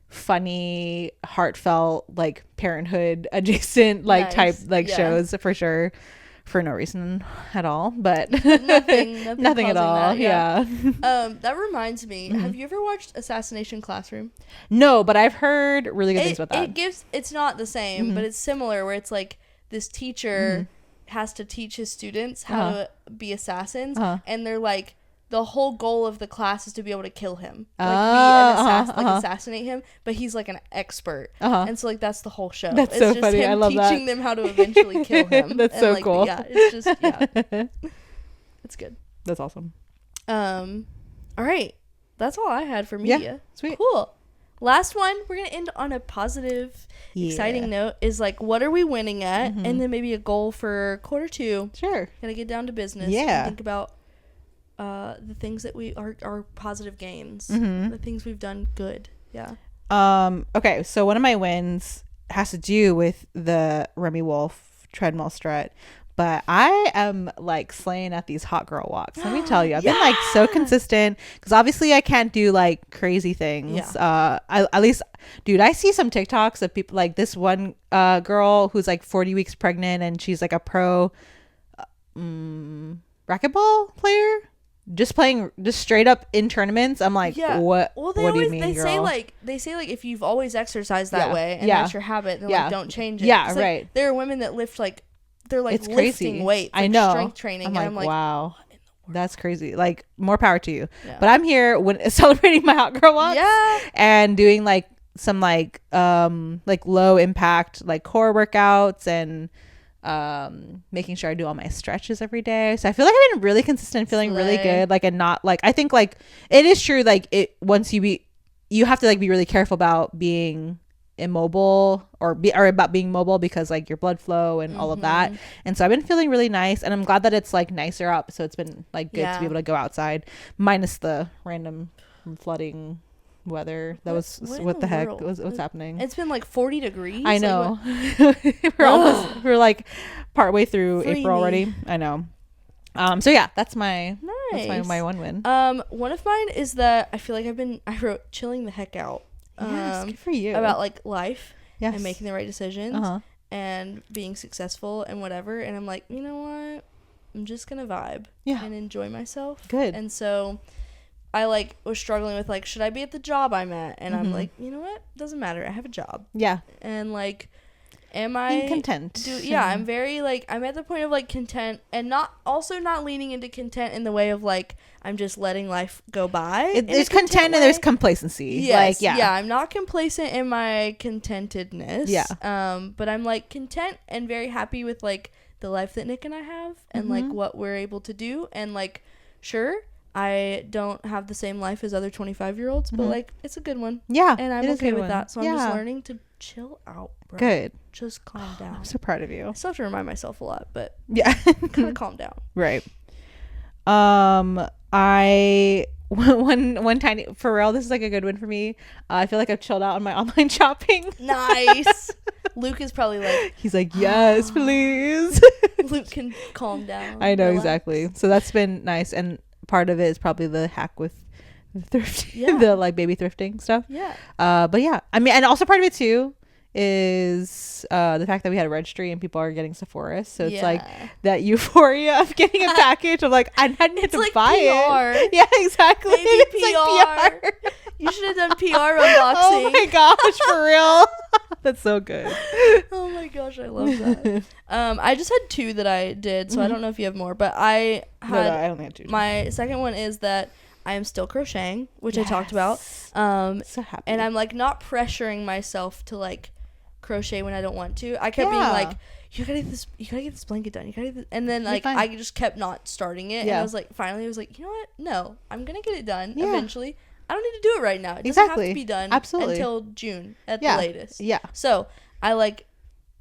funny, heartfelt, like parenthood adjacent like type like shows for sure, for no reason at all, but nothing at all. That reminds me, have you ever watched Assassination Classroom? No, but I've heard really good things about that. It's not the same, but it's similar, where it's like this teacher has to teach his students how to be assassins, and they're like, the whole goal of the class is to be able to kill him, like assassinate him, but he's like an expert, and so like that's the whole show. That's so just funny. Him I love teaching them how to eventually kill him. That's and so like, cool. Yeah, it's just it's good. That's awesome. All right, that's all I had for media. Yeah, sweet. Cool. Last one, we're gonna end on a positive, exciting note, is like, what are we winning at, and then maybe a goal for Q2. Sure. Gotta get down to business. Yeah. And think about the things that we are positive gains, the things we've done good. Yeah. Okay, so one of my wins has to do with the Remy Wolf treadmill strut, but I am like slaying at these hot girl walks. Let me tell you, I've been like so consistent, because obviously I can't do like crazy things. At least, dude, I see some TikToks of people like this one girl who's like 40 weeks pregnant, and she's like a pro racquetball player, just playing just straight up in tournaments. I'm like, what? Well, what do you mean, girl? They say like if you've always exercised that way and that's your habit, then like don't change it. Yeah, 'Cause, right. Like, there are women that lift like they're like it's lifting crazy. weights, like I know. strength training. I'm like, wow. what in the world? That's crazy. Like, more power to you. Yeah. But I'm here when celebrating my hot girl walks. Yeah. And doing like some like low impact like core workouts and making sure I do all my stretches every day. So I feel like I've been really consistent, feeling really good. Like, and not like, I think like it is true. Like, it once you have to like be really careful about being immobile or about being mobile, because like your blood flow and all of that. And so I've been feeling really nice, and I'm glad that it's like nicer up, so it's been like good to be able to go outside, minus the random flooding weather. That what the heck what's happening. It's been like 40 degrees. I know. Like, we're like partway through Free April me. already. I know. So yeah, that's my nice. my one win. One of mine is that I feel like I wrote chilling the heck out. Yes, good for you. About like life Yes. and making the right decisions and being successful and whatever. And I'm like, you know what? I'm just gonna vibe and enjoy myself. Good. And so I like was struggling with like, should I be at the job I'm at? And I'm like, you know what? Doesn't matter. I have a job. Yeah. And like, am I being content? I'm very like, I'm at the point of like content, and not leaning into content in the way of like I'm just letting life go by. There's content and there's complacency. Yes, like, yeah, I'm not complacent in my contentedness. Yeah. But I'm like content and very happy with like the life that Nick and I have and like what we're able to do. And like, sure, I don't have the same life as other 25-year-olds, but like it's a good one. Yeah. And I'm okay with that. So I'm just learning to chill out, bro. Good. Just calm down. I'm so proud of you. I still have to remind myself a lot, but yeah. kind of calm down. Right. I one tiny, for real, this is like a good one for me. I feel like I've chilled out on my online shopping. Nice. Luke is probably like, he's like, yes, please. Luke can calm down. I know, relax. exactly. So that's been nice, and part of it is probably the hack with thrift, Yeah. the like baby thrifting stuff. Yeah. But yeah, I mean, and also part of it too is the fact that we had a registry and people are getting Sephora, so it's like that euphoria of getting a package of like, I hadn't had to like buy PR. it. Yeah, exactly. Baby It's like PR. You should have done PR unboxing. Oh my gosh, for real. That's so good. Oh my gosh, I love that. I just had 2 that I did, so I don't know if you have more, but I had no, I only had 2. my second one is that I am still crocheting, which I talked about. So happy. And I'm like not pressuring myself to like crochet when I don't want to. I kept being like, you gotta get this blanket done, you gotta get this. And then like I just kept not starting it. And I was like, finally I was like, you know what, no, I'm gonna get it done eventually. I don't need to do it right now. It doesn't have to be done until June at the latest. Yeah. So I like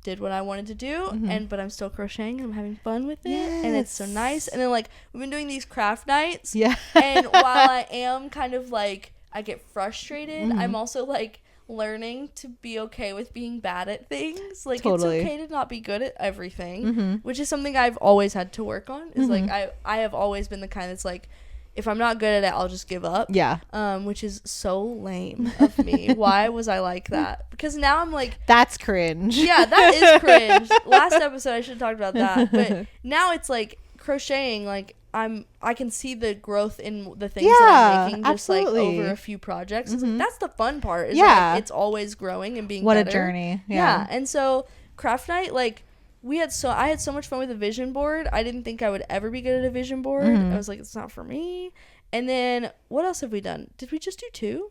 did what I wanted to do, but I'm still crocheting and I'm having fun with it, and it's so nice. And then like we've been doing these craft nights, and while I am kind of like I get frustrated, I'm also like learning to be okay with being bad at things. Like it's okay to not be good at everything, which is something I've always had to work on. Is like I have always been the kind that's like, if I'm not good at it, I'll just give up. Yeah. Which is so lame of me. Why was I like that? Because now I'm like, that's cringe. Yeah, that is cringe. Last episode I should have talked about that. But now it's like crocheting, like I can see the growth in the things that I'm making just like over a few projects. It's like, that's the fun part. Is like, it's always growing and being better. A journey. Yeah. And so craft night, like I had so much fun with a vision board. I didn't think I would ever be good at a vision board. I was like, it's not for me. And then what else have we done? Did we just do 2?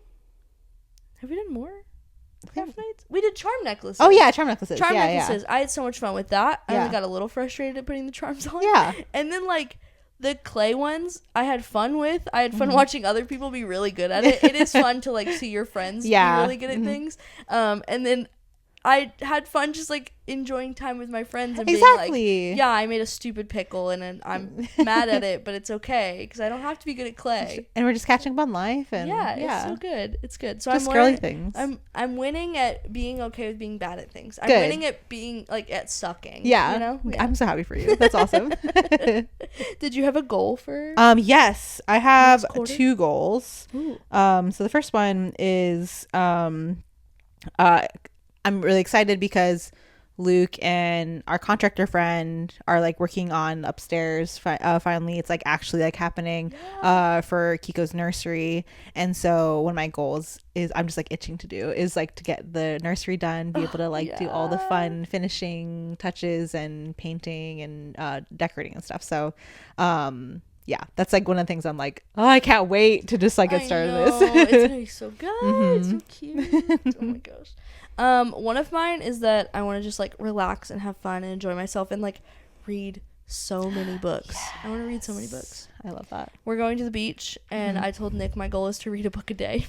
Have we done more craft nights? We did charm necklaces. Oh yeah, charm necklaces. Necklaces. I had so much fun with that. I only got a little frustrated at putting the charms on. Yeah. And then like the clay ones I had fun with. I had fun watching other people be really good at it. It is fun to like see your friends be really good at things. And then I had fun just like enjoying time with my friends and being like, yeah, I made a stupid pickle and I'm mad at it, but it's okay because I don't have to be good at clay. And we're just catching up on life. And it's so good. It's good. So just girly things. I'm winning at being okay with being bad at things. I'm winning at being like at sucking. Yeah. You know? I'm so happy for you. That's awesome. Did you have a goal for? Yes, I have 2 goals. Ooh. So the first one is I'm really excited because Luke and our contractor friend are like working on upstairs. Finally, it's like actually like happening for Kiko's nursery. And so one of my goals is I'm just like itching to do is like to get the nursery done, be able to like do all the fun finishing touches and painting and decorating and stuff. So yeah, that's like one of the things I'm like, oh, I can't wait to just like get started with this. It's gonna be so good. It's so cute. Oh my gosh. One of mine is that I want to just like relax and have fun and enjoy myself and like read so many books. Yes. I want to read so many books. I love that. We're going to the beach and I told Nick my goal is to read a book a day.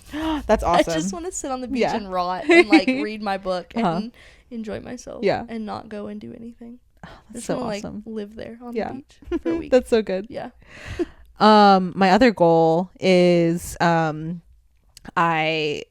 That's awesome. I just want to sit on the beach and rot and like read my book and enjoy myself and not go and do anything. Oh, that's so awesome. Like live there on the beach for a week. That's so good. Yeah. My other goal is I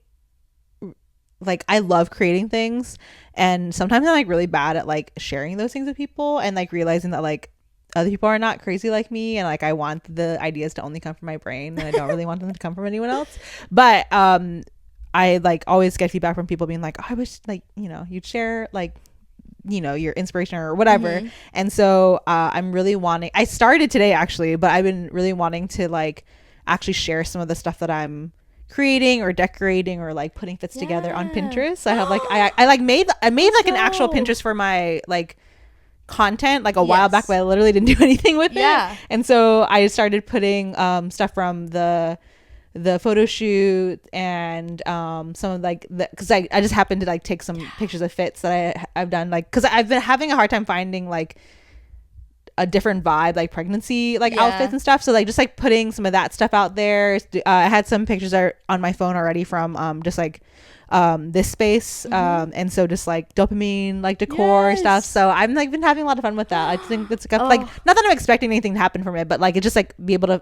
love creating things, and sometimes I'm like really bad at like sharing those things with people and like realizing that like other people are not crazy like me, and like I want the ideas to only come from my brain and I don't really want them to come from anyone else. But I like always get feedback from people being like, oh, I wish like, you know, you'd share like, you know, your inspiration or whatever. And so I'm really wanting, I started today actually, but I've been really wanting to like actually share some of the stuff that I'm creating or decorating or like putting fits together on Pinterest. I have like I made like an actual Pinterest for my like content like a while back, but I literally didn't do anything with it. And so I started putting stuff from the photo shoot and some of like because I just happened to like take some pictures of fits that I've done, like because I've been having a hard time finding like a different vibe, like pregnancy like outfits and stuff. So like just like putting some of that stuff out there. I had some pictures on my phone already from just like this space and so just like dopamine like decor stuff. So I'm like been having a lot of fun with that. I think it's like not that I'm expecting anything to happen from it, but like it just like be able to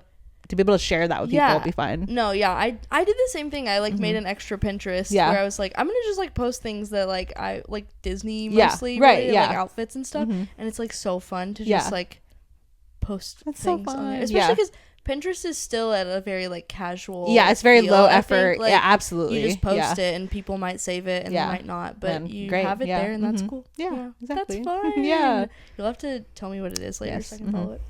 share that with people will be fun. No, I did the same thing. I like made an extra Pinterest where I was like, I'm gonna just like post things that like I like Disney mostly like outfits and stuff, and it's like so fun to just like post things on there, especially because Pinterest is still at a very like casual it's very feel, low effort. Like, absolutely. You just post it and people might save it and they might not, but you have it there and that's cool. Exactly. That's fun. You'll have to tell me what it is later so I can follow it.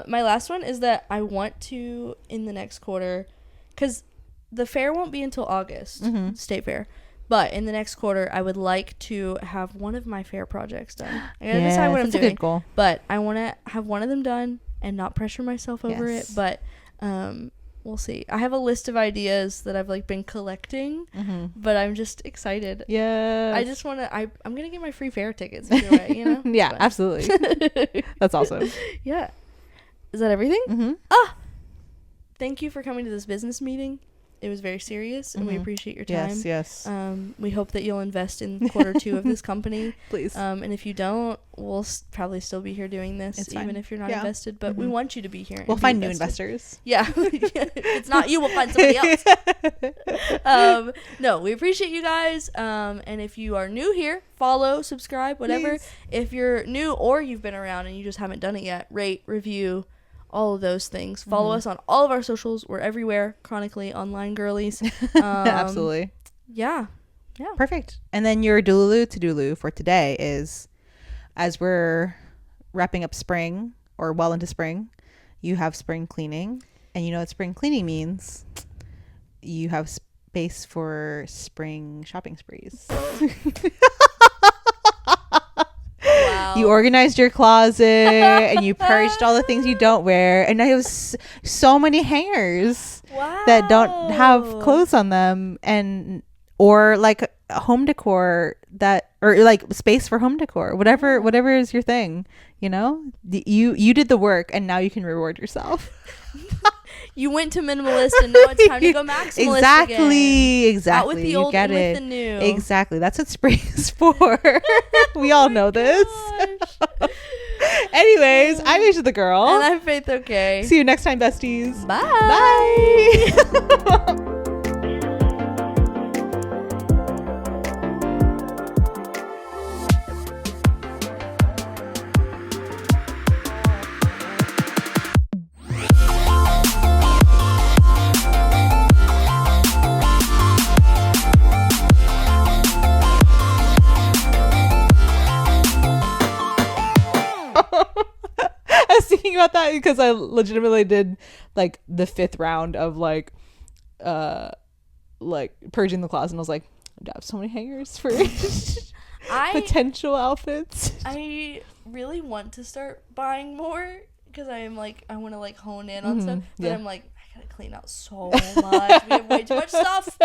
My last one is that I want to, in the next quarter, because the fair won't be until August, state fair, but in the next quarter I would like to have one of my fair projects done. I gotta decide what I'm doing, a good goal. But I want to have one of them done and not pressure myself over it, but we'll see. I have a list of ideas that I've like been collecting, but I'm just excited. I just want to I'm gonna get my free fair tickets either way, you know. Absolutely. That's awesome. Is that everything? Thank you for coming to this business meeting. It was very serious and we appreciate your time. Yes. We hope that you'll invest in quarter 2 of this company. Please. And if you don't, we'll probably still be here doing this, even if you're not invested. But we want you to be here. We'll find new investors. If it's not you, we'll find somebody else. No, we appreciate you guys. And if you are new here, follow, subscribe, whatever. Please. If you're new or you've been around and you just haven't done it yet, rate, review, all of those things. Follow us on all of our socials. We're everywhere. Chronically online girlies. Absolutely. Yeah. Perfect. And then your Delulu to-do for today is, as we're wrapping up spring or well into spring, you have spring cleaning. And you know what spring cleaning means? You have space for spring shopping sprees. Wow. You organized your closet and you purged all the things you don't wear, and now you have so many hangers that don't have clothes on them, and or like home decor that, or like space for home decor, whatever is your thing, you know. You did the work and now you can reward yourself. You went to minimalist and now it's time to go maximalist again. Exactly. Out with the old and with the new. Exactly. That's what spring is for. We all know this. Anyways, I'm Asia the girl. And I'm Faith Okay. See you next time, besties. Bye. Bye. about that because I legitimately did like the 5th round of like purging the closet, and I was like, I have so many hangers for potential outfits. I really want to start buying more because I am like, I want to like hone in on stuff, but I'm like, I gotta clean out so much. We have way too much stuff.